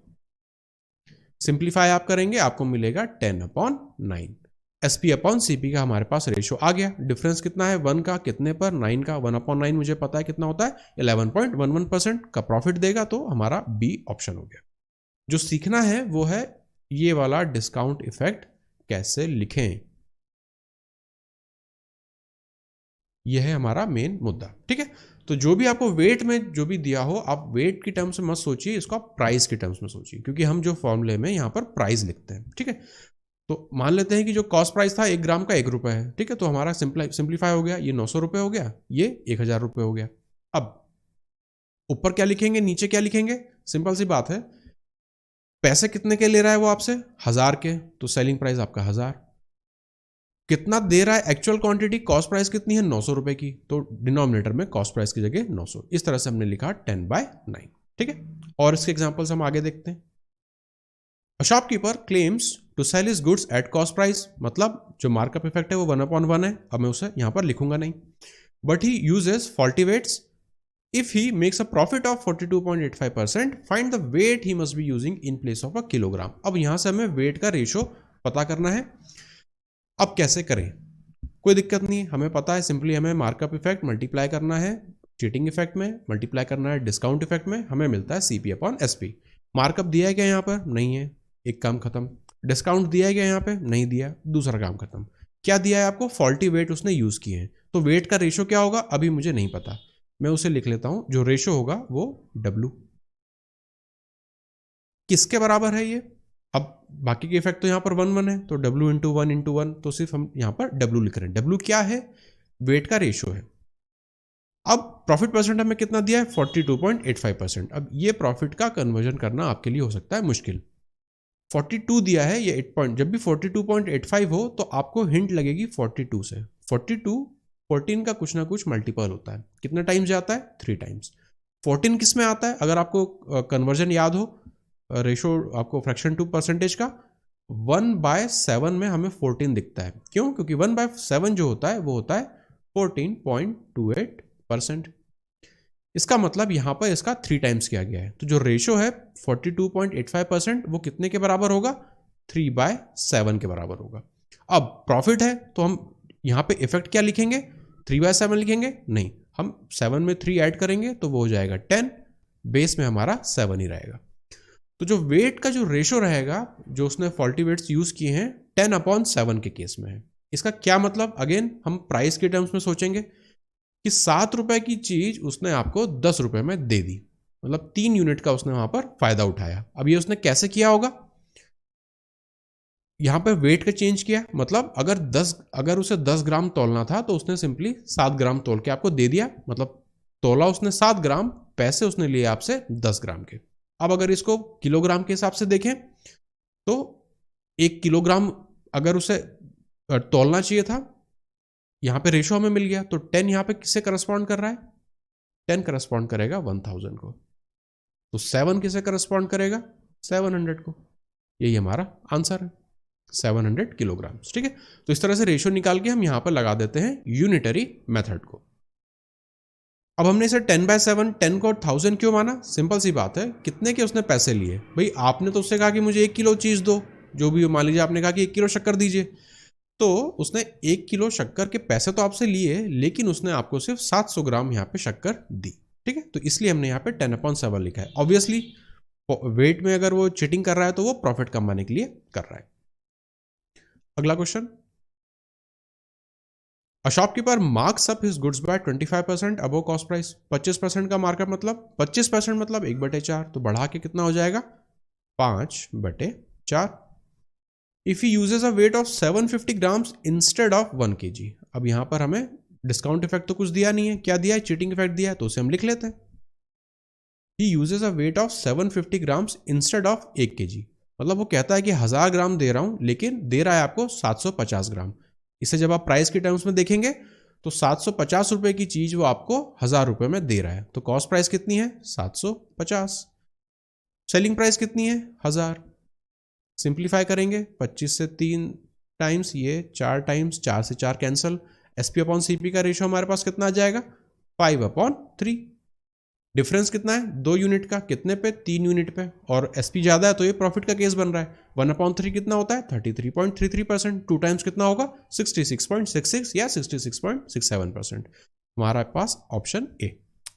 सिंप्लीफाई आप करेंगे आपको मिलेगा 10/9। एसपी अपॉन सीपी का हमारे पास रेशो आ गया। डिफरेंस कितना है, 1 का कितने पर, 9 का। 1/9 मुझे पता है कितना होता है, 11.11% का प्रॉफिट देगा, तो हमारा बी ऑप्शन हो गया। जो सीखना है वो है ये वाला डिस्काउंट इफेक्ट कैसे लिखें, यह है हमारा मेन मुद्दा। ठीक है, तो जो भी आपको वेट में जो भी दिया हो, आप वेट की टर्म्स में मत सोचिए, इसको आप प्राइस की टर्म्स में सोचिए, क्योंकि हम जो फॉर्मूले में यहां पर प्राइस लिखते हैं। ठीक है, तो मान लेते हैं कि जो कॉस्ट प्राइस था 1 ग्राम का 1 रुपए है। ठीक है, तो हमारा सिंप्लीफाई हो गया, ये 900 रुपए हो गया, ये 1000 रुपए हो गया। अब ऊपर क्या लिखेंगे, नीचे क्या लिखेंगे, सिंपल सी बात है, पैसे कितने के ले रहा है वो आपसे, 1000 के, तो सेलिंग प्राइस आपका 1000। कितना दे रहा है एक्चुअल क्वांटिटी, कॉस्ट प्राइस कितनी है, 900 रुपए की, तो डिनोमिनेटर में कॉस्ट प्राइस की जगह 900। इस तरह से हमने लिखा 10/9। ठीक है, और इसके एग्जांपल्स हम आगे देखते हैं। A shopkeeper claims to sell his goods at cost price, मतलब जो मार्कअप इफेक्ट है वो 1/1 है। अब मैं उसे यहां पर लिखूंगा नहीं, but he uses faulty weights. If he makes a profit of 42.85%, find the weight he must be using in place of a kilogram. अब यहां से हमें वेट का रेशो पता करना है। अब कैसे करें, कोई दिक्कत नहीं, हमें पता है, सिंपली हमें मार्कअप इफेक्ट मल्टीप्लाई करना है चीटिंग इफेक्ट में, मल्टीप्लाई करना है डिस्काउंट इफेक्ट में, हमें मिलता है सीपी अपॉन एसपी। मार्कअप दिया है क्या यहाँ पर, नहीं है, एक काम खत्म। डिस्काउंट दिया है क्या यहाँ पे, नहीं दिया, दूसरा काम खत्म। क्या दिया है आपको, फॉल्टी वेट उसने यूज किए हैं, तो वेट का रेशो क्या होगा अभी मुझे नहीं पता, मैं उसे लिख लेता हूं, जो रेशो होगा वो W। किसके बराबर है ये, अब बाकी के इफेक्ट तो यहां पर 1/1 है, तो W × 1 × 1, तो सिर्फ हम यहां पर W लिख रहे हैं। W क्या है, वेट का रेशो है। अब प्रॉफिट परसेंट हमें कितना दिया है, 42.85%। अब ये प्रॉफिट का कन्वर्जन करना आपके लिए हो सकता है मुश्किल। 42 दिया है, ये 8 पॉइंट, जब भी 42.85 हो तो आपको हिंट लगेगी 42 से। 42 14 का कुछ ना कुछ मल्टीपल होता है, कितने टाइम्स जाता है, 3 टाइम्स। 14 किस में आता है, अगर आपको कन्वर्जन याद हो, रेशो आपको फ्रैक्शन टू परसेंटेज का, 1/7 में हमें 14 दिखता है। क्यों, क्योंकि 1/7 जो होता है वो होता है 14.28%। इसका मतलब यहां पर इसका 3 टाइम्स किया गया है, तो जो रेशो है 42.85% वो कितने के बराबर होगा, 3/7 के बराबर होगा। अब प्रॉफिट है तो हम यहां पे इफेक्ट क्या लिखेंगे, 3/7 लिखेंगे, नहीं, हम 7 में 3 ऐड करेंगे तो वो हो जाएगा 10, बेस में हमारा 7 ही रहेगा। तो जो वेट का जो रेशो रहेगा, जो उसने फॉल्टी वेट्स यूज किए हैं, 10/7 के केस में है। इसका क्या मतलब, अगेन हम प्राइस के टर्म्स में सोचेंगे कि 7 रुपए की चीज उसने आपको 10 रुपए में दे दी, मतलब 3 यूनिट का उसने वहां पर फायदा उठाया। अब ये उसने कैसे किया होगा, यहां पर वेट का चेंज किया, मतलब अगर उसे 10 ग्राम तोलना था तो उसने सिंपली 7 ग्राम तोल के आपको दे दिया, मतलब तोला उसने 7 ग्राम, पैसे उसने लिए आपसे 10 ग्राम के। अब अगर इसको किलोग्राम के हिसाब से देखें तो 1 किलोग्राम अगर उसे तोलना चाहिए था यहाँ पे रेशो हमें मिल गया, तो 10 यहाँ पे किससे करस्पॉन्ड कर रहा है? 10 करस्पॉन्ड करेगा 1000 को। तो 7 किसे करस्पॉन्ड करेगा? 700 को। यही हमारा आंसर है, 700 किलोग्राम। ठीक है, तो इस तरह से रेशो निकाल के हम यहां पर लगा देते हैं यूनिटरी मेथड को। अब हमने इसे 10/7, 10 को 1000 क्यों माना? सिंपल सी बात है, कितने के उसने पैसे लिए भाई? आपने तो उससे कहा कि मुझे 1 किलो चीज दो, जो भी मान लीजिए आपने कहा कि 1 किलो शक्कर दीजिए, तो उसने 1 किलो शक्कर के पैसे तो आपसे लिए, लेकिन उसने आपको सिर्फ 700 ग्राम यहाँ पे शक्कर दी। ठीक है, तो इसलिए हमने यहाँ पे 10/7 लिखा है। ऑब्वियसली वेट में अगर वो चीटिंग कर रहा है तो वो प्रॉफिट कमाने के लिए कर रहा है। अगला question, a shopkeeper marks up his goods bye 25% above cost price. 25% का मार्कअप मतलब 25% मतलब 1/4, तो बढ़ा के कितना हो जाएगा? 5/4। If he uses a weight of 750 grams instead of 1 kg। अब यहां पर हमें डिस्काउंट इफेक्ट तो कुछ दिया नहीं है, क्या दिया है? चीटिंग इफेक्ट दिया है, तो उसे हम लिख लेते हैं। ही uses a weight of 750 grams instead of 1 kg। मतलब वो कहता है कि 1000 ग्राम दे रहा हूं, लेकिन दे रहा है आपको 750 ग्राम। इसे जब आप प्राइस के टर्म्स में देखेंगे तो 750 रुपए की चीज वो आपको 1000 रुपए में दे रहा है, तो कॉस्ट प्राइस कितनी है? 750। सेलिंग प्राइस कितनी है? 1000। सिंप्लीफाई करेंगे, 25 से 3 टाइम्स, ये 4 टाइम्स, 4 से 4 कैंसिल। एसपी अपॉन सीपी का रेशियो हमारे पास कितना आ जाएगा? 5/3। डिफरेंस कितना है? 2 यूनिट का। कितने पे? 3 यूनिट पे। और एसपी ज्यादा है तो ये प्रॉफिट का केस बन रहा है। 1/3 कितना होता है? 33.33%। 2 टाइम्स कितना होगा? 66.66 या 66.67%। हमारे पास ऑप्शन ए।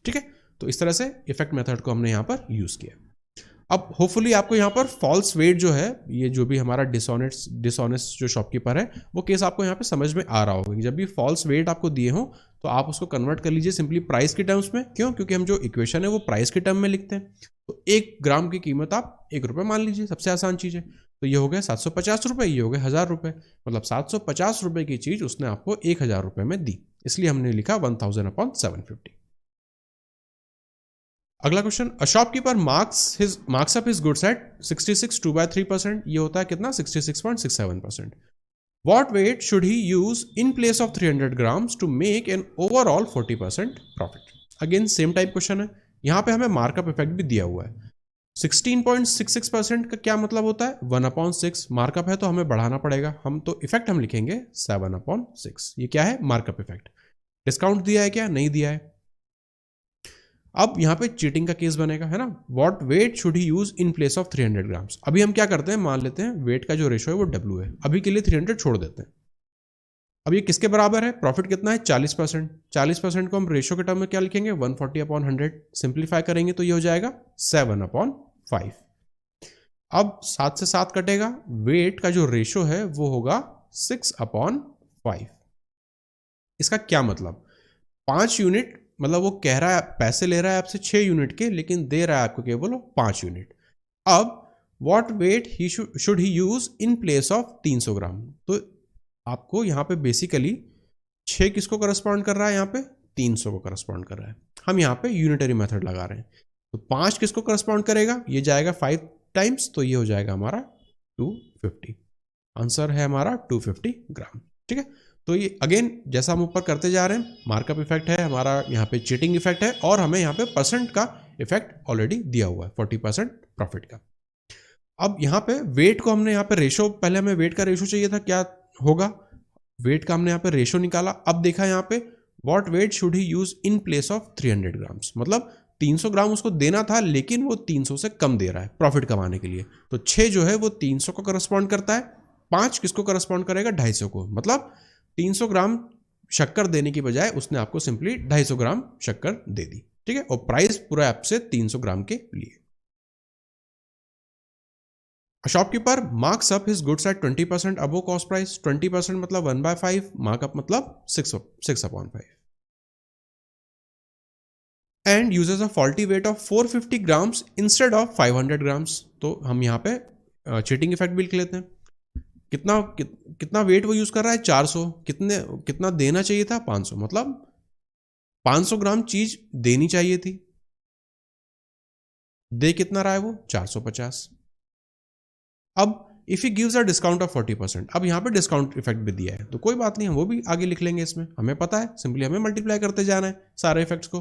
ठीक है, तो इस तरह से इफेक्ट मेथड को हमने यहां पर यूज किया। अब होपफुली आपको यहाँ पर फॉल्स वेट जो है, ये जो भी हमारा डिसऑनेस्ट जो शॉपकीपर है, वो केस आपको यहाँ पे समझ में आ रहा होगा कि जब भी फॉल्स वेट आपको दिए हो तो आप उसको कन्वर्ट कर लीजिए सिंपली प्राइस के टर्म्स में। क्यों? क्योंकि हम जो इक्वेशन है वो प्राइस के टर्म में लिखते हैं। तो 1 ग्राम की कीमत आप 1 रुपये मान लीजिए, सबसे आसान चीज़ है। तो ये हो गया 750 रुपये, ये हो गए 1000 रुपये, मतलब 750 रुपये की चीज़ उसने आपको 1000 रुपये में दी, इसलिए हमने लिखा 1000/750। अगला question, a shopkeeper marks up his goods at 66 2/3%। ये होता है कितना? 66.67%। What weight should he use in place of 300 grams to make an overall 40% profit. Again same type question है, यहां पे हमें मार्कअप इफेक्ट भी दिया हुआ है। 16.66% का क्या मतलब होता है? 1/6। मार्कअप है तो हमें बढ़ाना पड़ेगा, हम तो इफेक्ट हम लिखेंगे 7/6। ये क्या है? Markup effect. डिस्काउंट दिया है क्या? नहीं दिया है। अब यहां पे चीटिंग का केस बनेगा, है ना? What weight should he use in place of 300 grams. अभी हम क्या करते हैं, मान लेते हैं वेट का जो रेशो है वो W है, अभी के लिए 300 छोड़ देते हैं। अब ये किसके बराबर है? प्रॉफिट कितना है? 40%। 40% को हम रेशो के टर्म में क्या लिखेंगे? 140/100। सिंप्लीफाई करेंगे तो ये हो जाएगा 7/5। अब 7 से 7 कटेगा, वेट का जो रेशो है वो होगा 6/5। इसका क्या मतलब? 5 यूनिट, मतलब वो कह रहा है पैसे ले रहा है आपसे 6 यूनिट के, लेकिन दे रहा है आपको केवल 5 यूनिट। अब what weight he should he use in place of 300 gram. तो आपको यहां पे बेसिकली 6 किसको करस्पॉन्ड कर रहा है? यहां पे 300 को करस्पॉन्ड कर रहा है। हम यहां पे यूनिटरी मेथड लगा रहे हैं, तो 5 किसको करस्पॉन्ड करेगा? ये जाएगा 5 टाइम्स, तो ये हो जाएगा हमारा 250। आंसर है हमारा 250 ग्राम। ठीक है, तो ये अगेन जैसा हम ऊपर करते जा रहे हैं, मार्कअप इफेक्ट है हमारा, यहाँ पे चीटिंग इफेक्ट है, और हमें यहाँ पे परसेंट का इफेक्ट ऑलरेडी दिया हुआ है 40% प्रॉफिट का। अब यहाँ पे वेट को हमने यहाँ पे रेशो, पहले हमें वेट का रेशो चाहिए था, क्या होगा? वेट का हमने यहाँ पे रेशो निकाला। अब देखा यहाँ पे what weight should he use in place of 300 grams, मतलब 300 ग्राम उसको देना था, लेकिन वो 300 से कम दे रहा है प्रॉफिट कमाने के लिए। तो 6 जो है वो 300 को करस्पॉन्ड करता है, 5 किसको करस्पॉन्ड करेगा? 250 को। मतलब 300 ग्राम शक्कर देने की बजाय उसने आपको सिंपली 250 ग्राम शक्कर दे दी। ठीक है, और प्राइस पूरा ऐप से 300 ग्राम के लिए। Shopkeeper marks up his goods eight 20% अबो कॉस्ट प्राइस। 20% मतलब 1/5, मार्कअप मतलब 6/5। And uses a faulty weight of 450 grams instead of 500 grams. तो हम यहाँ पे चीटिंग इफेक्ट भी लिख लेते हैं। कितना वेट वो यूज कर रहा है? 400। कितना देना चाहिए था? 500, मतलब 500 ग्राम चीज देनी चाहिए थी, दे कितना रहा है वो? 450। अब if he gives a discount of 40%, अब यहाँ पे डिस्काउंट इफेक्ट भी दिया है तो कोई बात नहीं, हम वो भी आगे लिख लेंगे, इसमें हमें पता है, सिंपली हमें मल्टीप्लाई करते जाना है सारे इफेक्ट्स को।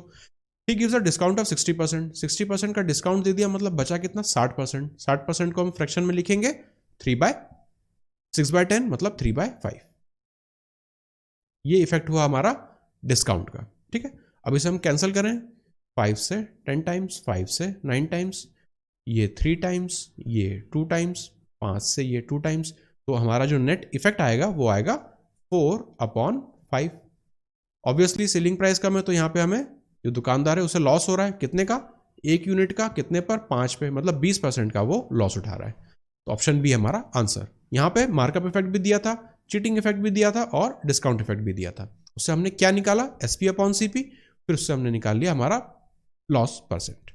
He gives a discount of 60%, 60% का डिस्काउंट दे दिया, मतलब बचा कितना 60%, 60% को हम फ्रैक्शन में लिखेंगे 3/6/10 मतलब 3/5। ये इफेक्ट हुआ हमारा डिस्काउंट का, ठीक है। अब इसे हम कैंसिल करें, 5 से 10 टाइम्स, 5 से 9 टाइम्स, ये 3 टाइम्स, ये 2 टाइम्स, 5 से ये 2 टाइम्स, तो हमारा जो नेट इफेक्ट आएगा वो आएगा 4/5। ऑब्वियसली सेलिंग प्राइस का में तो यहाँ पे हमें जो दुकानदार है उसे लॉस हो रहा है, कितने का, 1 यूनिट का, कितने पर, 5 पे, मतलब 20% का वो लॉस उठा रहा है। तो ऑप्शन बी हमारा आंसर। यहाँ पे मार्कअप इफेक्ट भी दिया था, चीटिंग इफेक्ट भी दिया था और डिस्काउंट इफेक्ट भी दिया था। उससे हमने क्या निकाला, एसपी अपॉन सीपी, फिर उससे हमने निकाल लिया हमारा loss percent.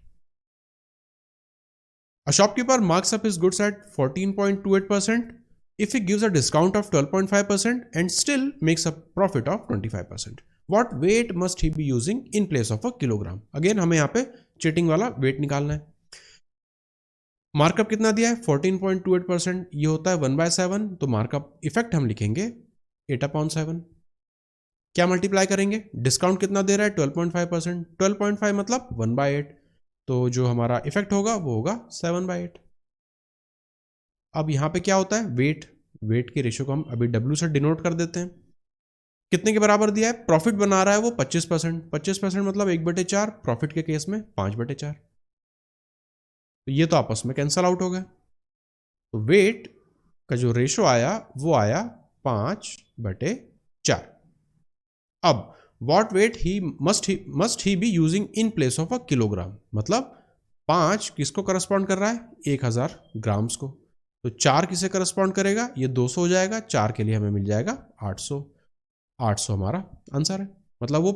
A shopkeeper marks up his goods at 14.28% if he gives a discount of 12.5% and still makes a profit of 25%. What weight must he be using in place of a kilogram? Again हमें यहाँ पे cheating वाला wait निकालना है। Markup कितना दिया है 14.28%, ये होता है 1/7, तो मार्कअप इफेक्ट हम लिखेंगे 8/7। क्या मल्टीप्लाई करेंगे, डिस्काउंट कितना दे रहा है 12.5%, 12.5 मतलब 1/8, तो जो हमारा इफेक्ट होगा वो होगा 7/8। अब यहां पे क्या होता है, वेट के रेशियो को हम अभी W से डिनोट कर देते हैं। कितने के बराबर दिया है, प्रॉफिट बना रहा है वो 25%, 25% मतलब 1/4, प्रॉफिट के केस में 5/4, तो ये तो आपस में कैंसल आउट हो गए। तो वेट का जो रेशियो आया वो आया 5/4। अब what weight he must he be using in place of a kilogram, मतलब 5 किसको करस्पॉन्ड कर रहा है, 1000 ग्राम्स को, तो 4 किसे करस्पॉन्ड करेगा, ये 200 हो जाएगा, 4 के लिए हमें मिल जाएगा 800। 800 हमारा आंसर है। मतलब वो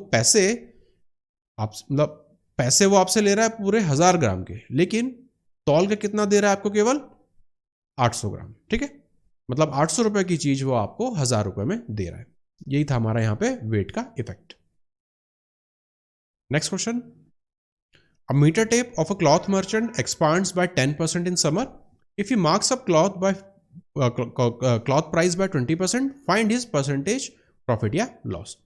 पैसे वो आपसे ले रहा है पूरे 1000 ग्राम के, लेकिन तौल के कितना दे रहा है आपको, केवल 800 ग्राम, ठीक है। मतलब 800 रुपए की चीज वो आपको 1000 रुपए में दे रहा है। यही था हमारा यहां पे वेट का effect. Next question, a metre tape of a cloth merchant expands by 10% in summer if he marks up cloth price by 20%, find his percentage profit या लॉस।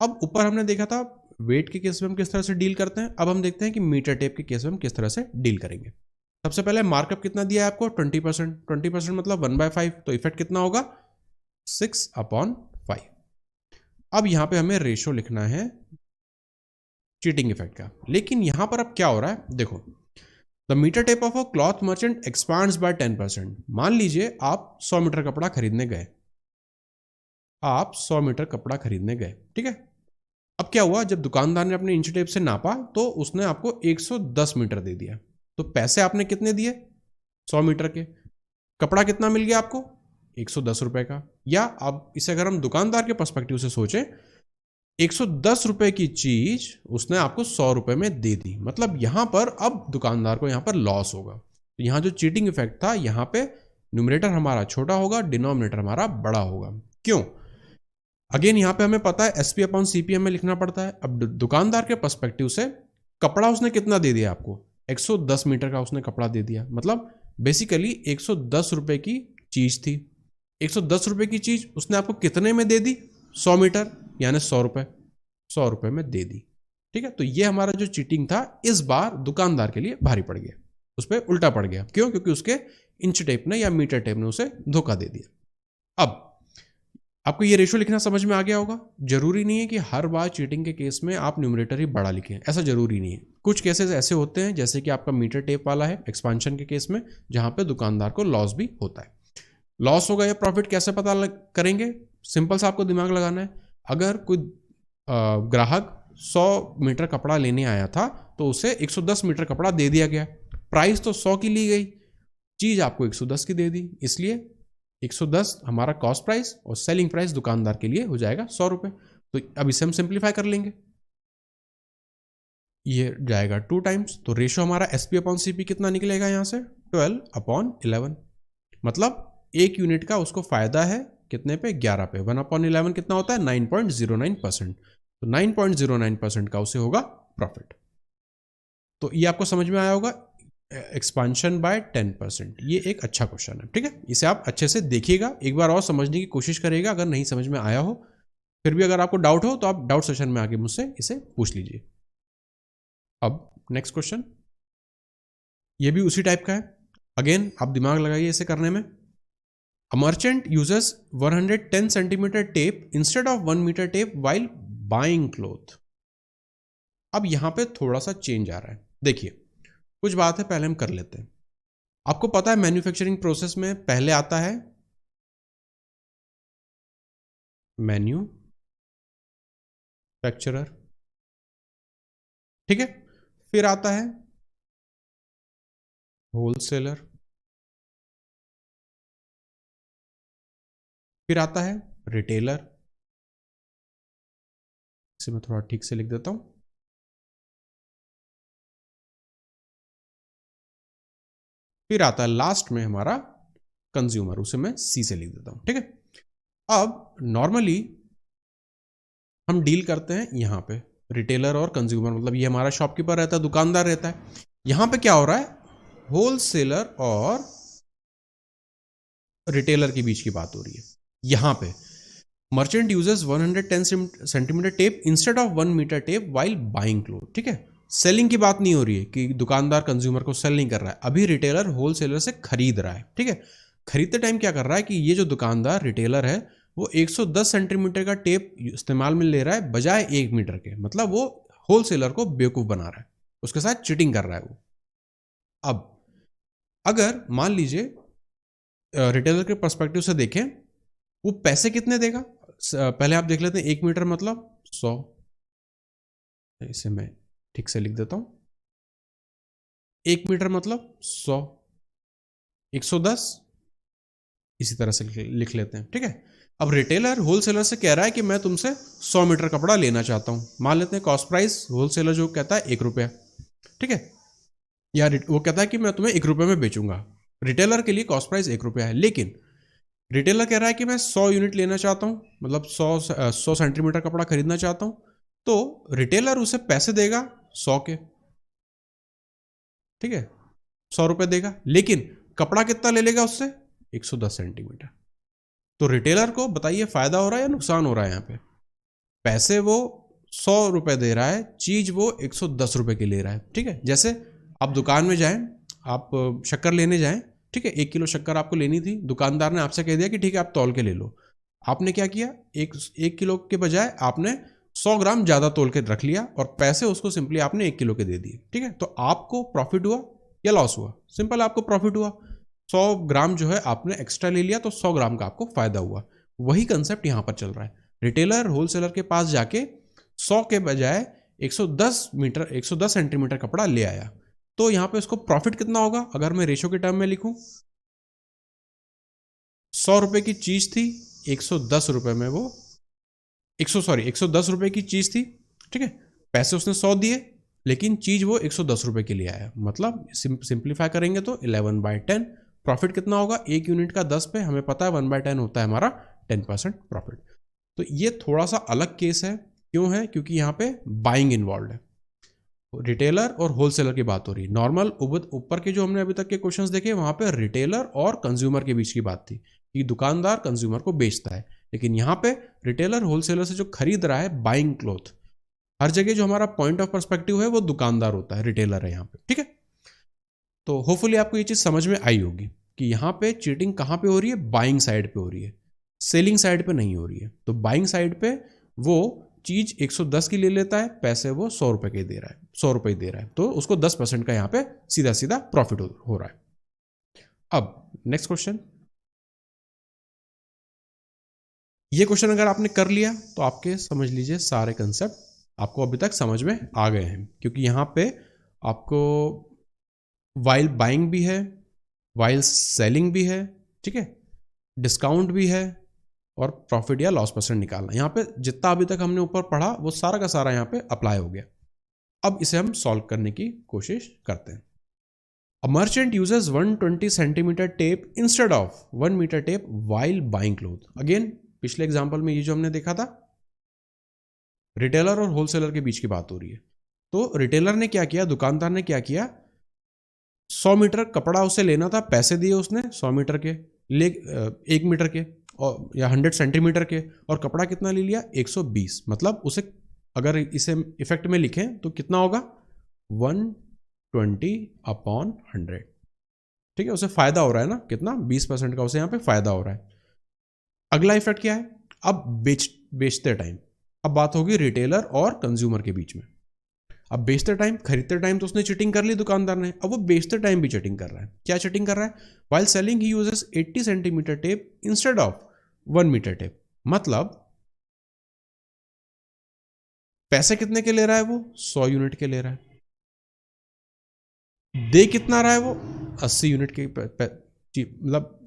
अब ऊपर हमने देखा था वेट के केस में हम किस तरह से डील करते हैं, अब हम देखते हैं कि मीटर टेप के केस में हम किस तरह से डील करेंगे। सबसे पहले मार्कअप कितना दिया है आपको 20%, 20% मतलब 1/5, तो इफेक्ट कितना होगा 6/5। अब यहां पे हमें रेशियो लिखना है चीटिंग इफेक्ट का, लेकिन यहां पर अब क्या हो रहा है, देखो, the metre tape of a cloth merchant expands by 10%। मान लीजिए आप 100 मीटर कपड़ा खरीदने गए, आप 100 मीटर कपड़ा खरीदने गए, ठीक है। अब क्या हुआ, जब दुकानदार ने अपने इंच टेप से नापा तो उसने आपको 110 मीटर दे दिया, तो पैसे आपने कितने दिए 100 मीटर के, कपड़ा कितना मिल गया आपको 110 रुपए का। या अब इसे अगर हम दुकानदार के पर्सपेक्टिव से सोचें, 110 रुपए की चीज उसने आपको 100 रुपए में दे दी, मतलब यहां पर अब दुकानदार को यहां पर लॉस होगा। तो यहां जो चीटिंग इफेक्ट था, यहां पे न्यूमरेटर हमारा छोटा होगा, डिनोमिनेटर हमारा बड़ा होगा। क्यों, अगेन यहां पे हमें पता है एसपी अपॉन सीपी हमें लिखना पड़ता है। अब दुकानदार के पर्सपेक्टिव से कपड़ा उसने कितना दे दिया आपको, 110 मीटर का उसने कपड़ा दे दिया, मतलब बेसिकली 110 रुपए की चीज थी। 110 रुपए की चीज उसने आपको कितने में दे दी, 100 मीटर यानी 100 रुपए, 100 रुपए में दे दी, ठीक है। तो ये हमारा जो चीटिंग था इस बार दुकानदार के लिए भारी पड़ गया, उस पर उल्टा पड़ गया। क्यों, क्योंकि उसके इंच टेप ने या मीटर टेप ने उसे धोखा दे दिया। अब आपको ये रेशियो लिखना समझ में आ गया होगा। जरूरी नहीं है कि हर बार चीटिंग के केस में आप न्यूमरेटर ही बड़ा लिखें, ऐसा जरूरी नहीं है। कुछ केसेस ऐसे होते हैं जैसे कि आपका मीटर टेप वाला है एक्सपांशन के केस में, जहां पे दुकानदार को लॉस भी होता है। लॉस होगा या प्रॉफिट कैसे पता करेंगे, सिंपल सा आपको दिमाग लगाना है। अगर कोई ग्राहक 100 मीटर कपड़ा लेने आया था तो उसे 110 मीटर कपड़ा दे दिया गया, प्राइस तो 100 की ली गई, चीज आपको 110 की दे दी, इसलिए 110 हमारा कॉस्ट प्राइस और सेलिंग प्राइस दुकानदार के लिए हो जाएगा 100 रुपए। तो अब इसे हम सिंप्लीफाई कर लेंगे, ये जाएगा 2 टाइम्स, तो रेशियो हमारा एसपी अपॉन सीपी कितना निकलेगा यहां से 12/11, मतलब 1 यूनिट का उसको फायदा है कितने पे, 11 पे। 1/11 कितना होता है 9.09%, तो 9.09% का उसे होगा प्रॉफिट। तो ये आपको समझ में आया होगा। एक्सपांशन बाय 10%, ये एक अच्छा क्वेश्चन है, ठीक है। इसे आप अच्छे से देखिएगा, एक बार और समझने की कोशिश करिएगा, अगर नहीं समझ में आया हो, फिर भी अगर आपको डाउट हो तो आप डाउट सेशन में आके मुझसे इसे पूछ लीजिए। अब नेक्स्ट क्वेश्चन, ये भी उसी टाइप का है। अगेन आप दिमाग लगाइए इसे करने में। A merchant uses 110 centimetre tape instead of 1 metre tape while buying cloth. अब यहां पे थोड़ा सा चेंज आ रहा है, देखिए कुछ बात है पहले हम कर लेते हैं। आपको पता है मैन्युफैक्चरिंग प्रोसेस में पहले आता है मैन्युफैक्चरर, ठीक है, फिर आता है होलसेलर, फिर आता है रिटेलर। इसे मैं थोड़ा ठीक से लिख देता हूं, फिर आता है लास्ट में हमारा कंज्यूमर, उसे मैं सी से लिख देता हूं, ठीक है। अब नॉर्मली हम डील करते हैं यहां पे रिटेलर और कंज्यूमर, मतलब ये हमारा शॉपकीपर रहता है, दुकानदार रहता है। यहां पे क्या हो रहा है, होलसेलर और रिटेलर के बीच की बात हो रही है। यहां पे merchant uses 110 centimetre tape instead of 1 metre tape while buying cloth, ठीक है। सेलिंग की बात नहीं हो रही है कि दुकानदार कंज्यूमर को सेल नहीं कर रहा है, अभी रिटेलर होलसेलर से खरीद रहा है, ठीक है। खरीदते टाइम क्या कर रहा है कि ये जो दुकानदार रिटेलर है वो 110 सेंटीमीटर का टेप इस्तेमाल में ले रहा है बजाय 1 मीटर के, मतलब वो होलसेलर को बेवकूफ बना रहा है, उसके साथ चीटिंग कर रहा है वो। अब अगर मान लीजिए रिटेलर के पर्सपेक्टिव से देखें, वो पैसे कितने देगा, पहले आप देख लेते हैं। 1 मीटर मतलब 100, इसे मैं ठीक से लिख देता हूं। 1 मीटर मतलब 100, 110 इसी तरह से लिख लेते हैं, ठीक है। अब रिटेलर होलसेलर से कह रहा है कि मैं तुमसे 100 मीटर कपड़ा लेना चाहता हूं। मान लेते हैं कॉस्ट प्राइस होलसेलर जो कहता है 1 रुपया, ठीक है, या वो कहता है कि मैं तुम्हें 1 रुपये में बेचूंगा। रिटेलर के लिए कॉस्ट प्राइस 1 रुपया है, लेकिन रिटेलर कह रहा है कि मैं 100 यूनिट लेना चाहता हूं, मतलब 100 सेंटीमीटर कपड़ा खरीदना चाहता हूं। तो रिटेलर उसे पैसे देगा 100 के, ठीक है, 100 रुपए देगा, लेकिन कपड़ा कितना ले लेगा उससे, 110 सेंटीमीटर। तो रिटेलर को बताइए फायदा हो रहा है या नुकसान हो रहा है। यहाँ पे पैसे वो 100 रुपए दे रहा है, चीज वो 110 रुपए की ले रहा है, ठीक है। जैसे आप दुकान में जाएं, आप शक्कर लेने जाएं, ठीक है, 1 किलो शक्कर आपको लेनी थी, दुकानदार ने आपसे कह दिया कि ठीक है आप तौल के ले लो। आपने क्या किया, एक किलो के बजाय आपने 100 ग्राम ज्यादा तोल के रख लिया और पैसे उसको सिंपली आपने 1 किलो के दे दिए, ठीक है। तो आपको प्रॉफिट हुआ या लॉस हुआ, सिंपल आपको प्रॉफिट हुआ। 100 ग्राम जो है आपने एक्स्ट्रा ले लिया तो 100 ग्राम का आपको फायदा हुआ। वही कंसेप्ट यहां पर चल रहा है। रिटेलर होलसेलर के पास जाके 100 के बजाय 110 सेंटीमीटर कपड़ा ले आया, तो यहां पे उसको प्रॉफिट कितना होगा, अगर मैं रेशो के टर्म में लिखूं, 100 रुपए की चीज थी, 110 रुपए में वो 110 रुपए की चीज थी, ठीक है, पैसे उसने 100 दिए, लेकिन चीज वो 110 रुपए के लिए आया, मतलब सिंप्लीफाई करेंगे तो 11/10। प्रॉफिट कितना होगा, एक यूनिट का 10 पे, हमें पता है 1/10 होता है हमारा 10% प्रॉफिट। तो ये थोड़ा सा अलग केस है, क्यों है, क्योंकि यहाँ पे बाइंग इन्वॉल्व है, रिटेलर और होलसेलर की बात हो रही है। नॉर्मल ऊपर के जो हमने अभी तक के क्वेश्चंस देखे वहां पे रिटेलर और कंज्यूमर के बीच की बात थी कि दुकानदार कंज्यूमर को बेचता है, लेकिन यहां पे रिटेलर होलसेलर से जो खरीद रहा है बाइंग क्लोथ, हर जगह जो हमारा पॉइंट ऑफ पर्सपेक्टिव है वो दुकानदार होता है, रिटेलर है यहाँ पे, ठीक है। तो होपफुली आपको ये चीज समझ में आई होगी कि यहाँ पे चीटिंग कहाँ पे हो रही है, बाइंग साइड पे हो रही है, सेलिंग साइड पे नहीं हो रही है। तो बाइंग साइड पे वो चीज 110 की ले लेता है, पैसे वो 100 रुपए के दे रहा है, 100 रुपए दे रहा है, तो उसको 10% का यहाँ पे सीधा सीधा प्रॉफिट हो रहा है। अब नेक्स्ट क्वेश्चन, ये क्वेश्चन अगर आपने कर लिया तो आपके समझ लीजिए सारे कंसेप्ट आपको अभी तक समझ में आ गए हैं, क्योंकि यहां पे आपको वाइल बाइंग भी है, वाइल सेलिंग भी है, ठीक है, डिस्काउंट भी है, और प्रॉफिट या लॉस परसेंट निकालना। यहां पे जितना अभी तक हमने ऊपर पढ़ा वो सारा का सारा यहां पे अप्लाई हो गया। अब इसे हम सॉल्व करने की कोशिश करते हैं। A merchant uses 120 centimetre tape instead of 1 metre tape while buying cloth. Again पिछले एग्जांपल में ये जो हमने देखा था, रिटेलर और होलसेलर के बीच की बात हो रही है। तो रिटेलर ने क्या किया, दुकानदार ने क्या किया, 100 मीटर कपड़ा उसे लेना था, पैसे दिए उसने 100 मीटर के, ले 1 मीटर के और या 100 सेंटीमीटर के, और कपड़ा कितना ले लिया 120। मतलब उसे अगर इसे इफेक्ट में लिखें तो कितना होगा 120/100। ठीक है, उसे फायदा हो रहा है ना, कितना 20% का उसे यहाँ पे फायदा हो रहा है। अगला इफेक्ट क्या है, अब बेचते टाइम, अब बात होगी रिटेलर और कंज्यूमर के बीच में। अब बेचते टाइम, खरीदते टाइम तो उसने चीटिंग कर ली दुकानदार ने, अब वो बेचते टाइम भी चीटिंग कर रहा है। क्या चीटिंग कर रहा है, while selling he uses 80 centimetre tape instead of 1 metre tape. मतलब पैसे कितने के ले रहा है वो, 100 यूनिट के ले रहा है। दे कितना रहा है वो, 80 यूनिट के, मतलब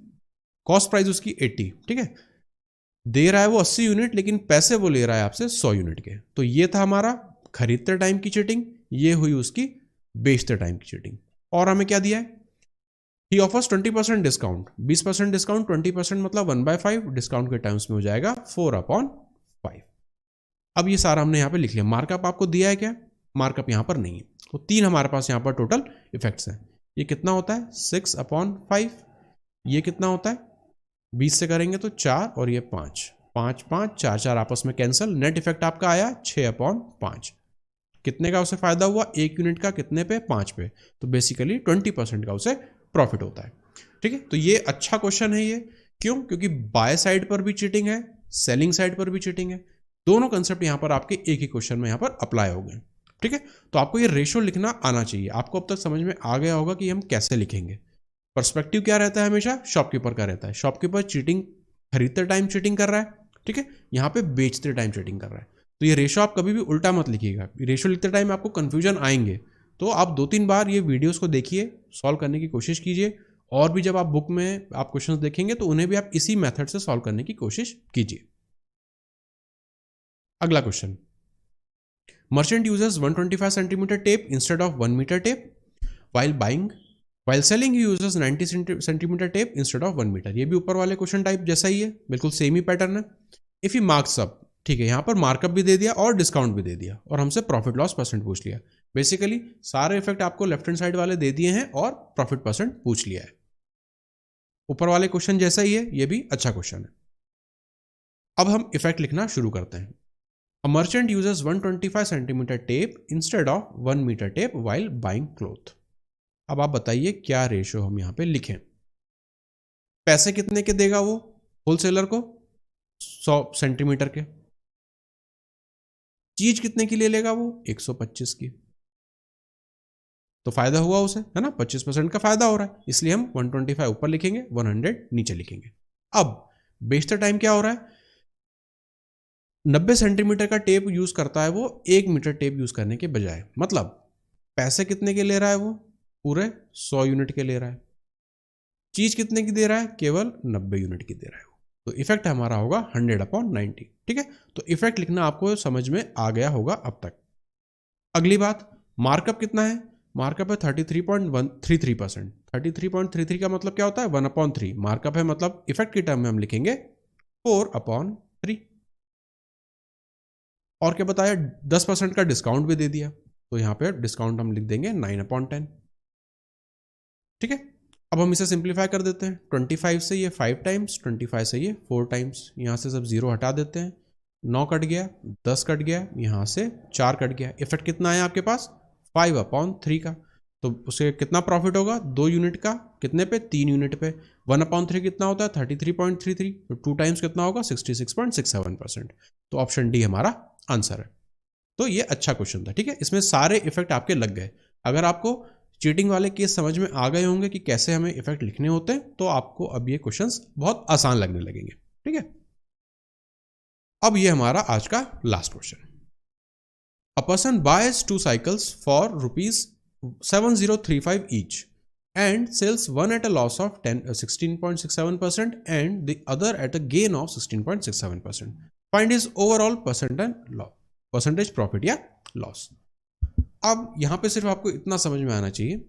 कॉस्ट प्राइस उसकी 80, ठीक है। दे रहा है वो 80 यूनिट, लेकिन पैसे वो ले रहा है आपसे 100 यूनिट के। तो ये था हमारा खरीदते टाइम की चीटिंग, ये हुई उसकी बेचते टाइम की चीटिंग। और हमें क्या दिया है, ही ऑफर्स 20% डिस्काउंट, 20% डिस्काउंट, 20% मतलब 1/5 डिस्काउंट के टर्म्स में हो जाएगा 4/5। अब ये सारा हमने यहां पे लिख लिया। मार्कअप आपको दिया है क्या, मार्कअप यहां पर नहीं है। तो 3 हमारे पास यहां पर टोटल इफेक्ट्स हैं। ये कितना होता है 6/5, ये कितना होता है 20 से करेंगे तो 4, और ये 5, 5 5 4 4 आपस में कैंसिल। नेट इफेक्ट आपका आया 6/5। कितने का उसे फायदा हुआ, 1 यूनिट का, कितने पे 5 पे। तो बेसिकली 20% का उसे प्रॉफिट होता है। ठीक है, तो ये अच्छा क्वेश्चन है ये। क्यों, क्योंकि बाय साइड पर भी चीटिंग है, सेलिंग साइड पर भी चीटिंग है। दोनों कंसेप्ट यहां पर आपके एक ही क्वेश्चन में यहां पर अप्लाई हो गए। ठीक है, तो आपको ये रेशो लिखना आना चाहिए। आपको अब तक समझ में आ गया होगा कि हम कैसे लिखेंगे। पर्सपेक्टिव क्या रहता है, हमेशा शॉपकीपर का रहता है। शॉपकीपर चीटिंग, खरीदते टाइम चीटिंग कर रहा है, ठीक है, यहां पे बेचते टाइम चीटिंग कर रहा है। तो ये रेशो आप कभी भी उल्टा मत लिखिएगा। रेशो लिखते टाइम आपको कंफ्यूजन आएंगे, तो आप 2-3 बार ये वीडियोस को देखिए, सॉल्व करने की कोशिश कीजिए। और भी जब आप बुक में आप क्वेश्चंस देखेंगे तो उन्हें भी आप इसी मेथड से सॉल्व करने की कोशिश कीजिए। अगला question, merchant uses 125 centimetre tape instead of 1 metre tape while buying, while selling he uses 90 centimetre tape instead of 1 metre. ये भी ऊपर वाले क्वेश्चन टाइप जैसा ही है, बिल्कुल सेम ही पैटर्न है। इफ ही मार्क्स अप, ठीक है, यहां पर मार्कअप भी दे दिया और डिस्काउंट भी दे दिया, और हमसे प्रॉफिट लॉस परसेंट पूछ लिया। बेसिकली सारे इफेक्ट आपको लेफ्ट हैंड साइड वाले दे दिए हैं और प्रॉफिट परसेंट पूछ लिया है। ऊपर वाले क्वेश्चन जैसा ही है, ये भी अच्छा क्वेश्चन है। अब हम इफेक्ट लिखना शुरू करते हैं। A merchant uses 125 centimetre tape instead of 1 metre tape while buying cloth। अब आप बताइए क्या रेशो हम यहां पे लिखें। पैसे कितने के देगा वो होलसेलर को, 100 सेंटीमीटर के। चीज कितने की ले लेगा वो, 125 की। तो फायदा हुआ उसे, है ना, 25% का फायदा हो रहा है, इसलिए हम 125 ऊपर लिखेंगे, 100 नीचे लिखेंगे। अब बेचते टाइम क्या हो रहा है, 90 सेंटीमीटर का टेप यूज करता है वो 1 मीटर टेप यूज करने के बजाय। मतलब पैसे कितने के ले रहा है वो, पूरे 100 यूनिट के ले रहा है। चीज कितने की दे रहा है, केवल 90 यूनिट की दे रहा है। तो इफेक्ट हमारा होगा 100/90। ठीक है, तो इफेक्ट लिखना आपको समझ में आ गया होगा अब तक। अगली बात, मार्कअप कितना है, मार्कअप है 33.33%। 33.33 का मतलब क्या होता है, 1/3 मार्कअप है, मतलब इफेक्ट की टर्म में हम लिखेंगे 4/3। और क्या बताया, 10% का डिस्काउंट भी दे दिया, तो यहां पे डिस्काउंट हम लिख देंगे 9/10। ठीक है, अब हम इसे सिंप्लीफाई कर देते हैं। 25 से ये 5 टाइम्स, 25 से ये 4 टाइम्स, यहां से सब 0 हटा देते हैं। 9 कट गया, 10 कट गया, यहां से 4 कट गया। इफेक्ट कितना है आपके पास, 5/3 का। तो उसे कितना प्रॉफिट होगा, 2 यूनिट का, कितने पे, 3 यूनिट पे। 1/3 कितना होता है, 33.33, तो 2 टाइम्स कितना होगा, 66.67%। तो ऑप्शन डी हमारा आंसर है। तो ये अच्छा क्वेश्चन था। ठीक है, इसमें सारे इफेक्ट आपके लग गए। अगर आपको चीटिंग वाले केस समझ में आ गए होंगे कि कैसे हमें इफेक्ट लिखने होते हैं, तो आपको अब ये क्वेश्चंस बहुत आसान लगने लगेंगे। ठीक है, अब ये हमारा आज का last question. A person boys 2 cycles for ₹7035 each and sells one at a loss of 16.67% and the other at a gain of 16.67%. Find his overall percentage profit या loss। अब यहां पे सिर्फ आपको इतना समझ में आना चाहिए,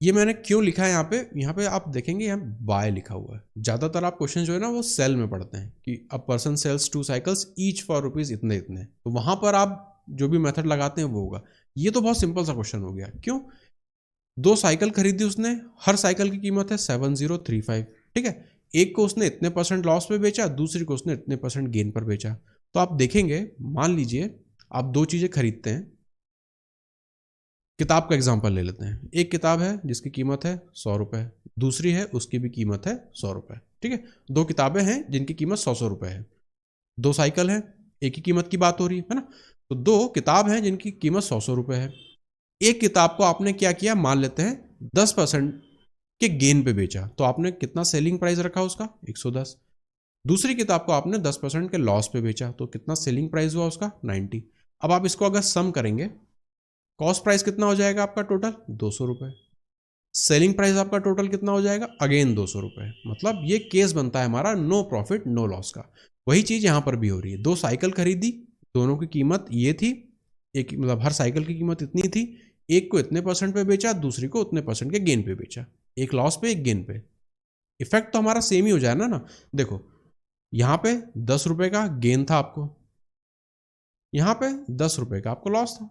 ये मैंने क्यों लिखा है यहाँ पे आप देखेंगे यहाँ बाय लिखा हुआ है। ज्यादातर आप क्वेश्चन जो है ना वो सेल में पढ़ते हैं कि a person sells 2 cycles each for rupees इतने इतने, तो वहां पर आप जो भी मेथड लगाते हैं वो होगा। ये तो बहुत सिंपल सा क्वेश्चन हो गया। क्यों, 2 साइकिल खरीदी उसने, हर साइकिल की कीमत है 7035, ठीक है। एक को उसने इतने % लॉस पे बेचा, दूसरी को उसने इतने % गेन पर बेचा। तो आप देखेंगे, मान लीजिए आप 2 चीजें खरीदते हैं। किताब का एग्जांपल ले लेते हैं। एक किताब है जिसकी कीमत है 100 रुपए, दूसरी है उसकी भी कीमत है 100 रुपए, ठीक है। 2 किताबें हैं जिनकी कीमत 100 रुपए है। 2 साइकिल है, एक ही कीमत की बात हो रही है ना। तो 2 किताब हैं जिनकी कीमत 100 रुपए है। एक किताब को आपने क्या किया, मान लेते हैं 10% के गेन पे बेचा, तो आपने कितना सेलिंग प्राइस रखा उसका, 110। दूसरी किताब को आपने 10% के लॉस पे बेचा, तो कितना सेलिंग प्राइस हुआ उसका, 90। अब आप इसको अगर सम करेंगे, कॉस्ट प्राइस कितना हो जाएगा आपका टोटल, 200 रुपए। सेलिंग प्राइस आपका टोटल कितना हो जाएगा, अगेन 200 रुपए। मतलब ये केस बनता है हमारा नो प्रॉफिट नो लॉस का। वही चीज यहां पर भी हो रही है। 2 साइकिल खरीदी, दोनों की कीमत ये थी, एक मतलब हर साइकिल की कीमत इतनी थी। एक को इतने % पे बेचा, दूसरी को उतने % के गेन पे बेचा। एक लॉस पे एक गेन पे। इफेक्ट तो हमारा सेम ही हो जाए ना। देखो यहां पे 10 रुपए का गेन था आपको, यहां पे 10 रुपए का आपको लॉस था,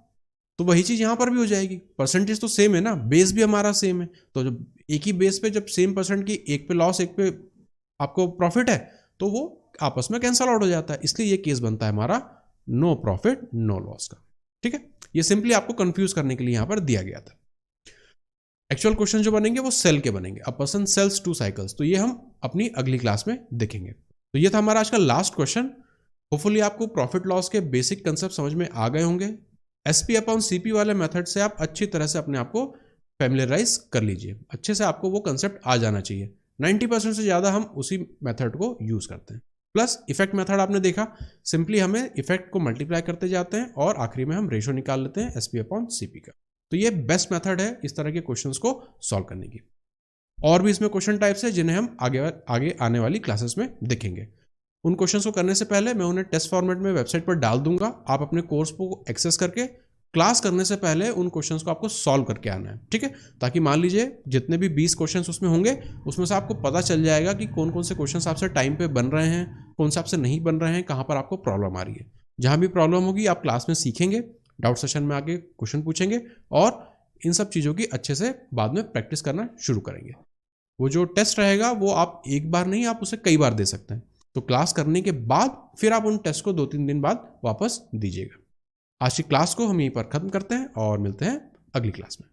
तो वही चीज यहां पर भी हो जाएगी। परसेंटेज तो सेम है ना, बेस भी हमारा सेम है। तो जब एक ही बेस पे जब सेम % की, एक पे लॉस एक पे आपको प्रॉफिट है, तो वो आपस में कैंसल आउट हो जाता है। इसलिए ये केस बनता है हमारा नो प्रॉफिट नो लॉस का, ठीक है। ये सिंपली आपको कंफ्यूज करने के लिए यहां पर दिया गया था। एक्चुअल क्वेश्चन जो बनेंगे वो सेल के बनेंगे। अ पर्सन सेल्स 2 साइकिल्स, तो ये हम अपनी अगली क्लास में देखेंगे। तो ये था हमारा आज का लास्ट क्वेश्चन। होपफुली आपको प्रॉफिट लॉस के बेसिक कंसेप्ट समझ में आ गए होंगे। एसपी अपॉन सीपी वाले मेथड से आप अच्छी तरह से अपने आप को फैमिलियराइज कर लीजिए। अच्छे से आपको वो कंसेप्ट आ जाना चाहिए। 90% से ज़्यादा हम उसी मेथड को यूज़ करते हैं। प्लस इफेक्ट मेथड आपने देखा, सिंपली हमें इफेक्ट को मल्टीप्लाई करते जाते हैं और आखिरी में हम रेशो निकाल लेते हैं एसपी अपॉन सीपी का। तो ये बेस्ट मेथड है इस तरह के क्वेश्चंस को सॉल्व करने की। और भी इसमें क्वेश्चन टाइप्स है जिन्हें हम आगे आने वाली क्लासेस में देखेंगे। उन क्वेश्चंस को करने से पहले मैं उन्हें टेस्ट फॉर्मेट में वेबसाइट पर डाल दूंगा। आप अपने कोर्स को एक्सेस करके क्लास करने से पहले उन क्वेश्चंस को आपको सॉल्व करके आना है, ठीक है। ताकि मान लीजिए जितने भी 20 क्वेश्चंस उसमें होंगे, उसमें से आपको पता चल जाएगा कि कौन कौन से क्वेश्चंस आपसे टाइम पे बन रहे हैं, कौन से आपसे नहीं बन रहे हैं, कहाँ पर आपको प्रॉब्लम आ रही है। जहाँ भी प्रॉब्लम होगी आप क्लास में सीखेंगे, डाउट सेशन में आके क्वेश्चन पूछेंगे और इन सब चीज़ों की अच्छे से बाद में प्रैक्टिस करना शुरू करेंगे। वो जो टेस्ट रहेगा वो आप एक बार नहीं, आप उसे कई बार दे सकते हैं। तो क्लास करने के बाद फिर आप उन टेस्ट को 2-3 दिन बाद वापस दीजिएगा। आज की क्लास को हम यहीं पर खत्म करते हैं और मिलते हैं अगली क्लास में।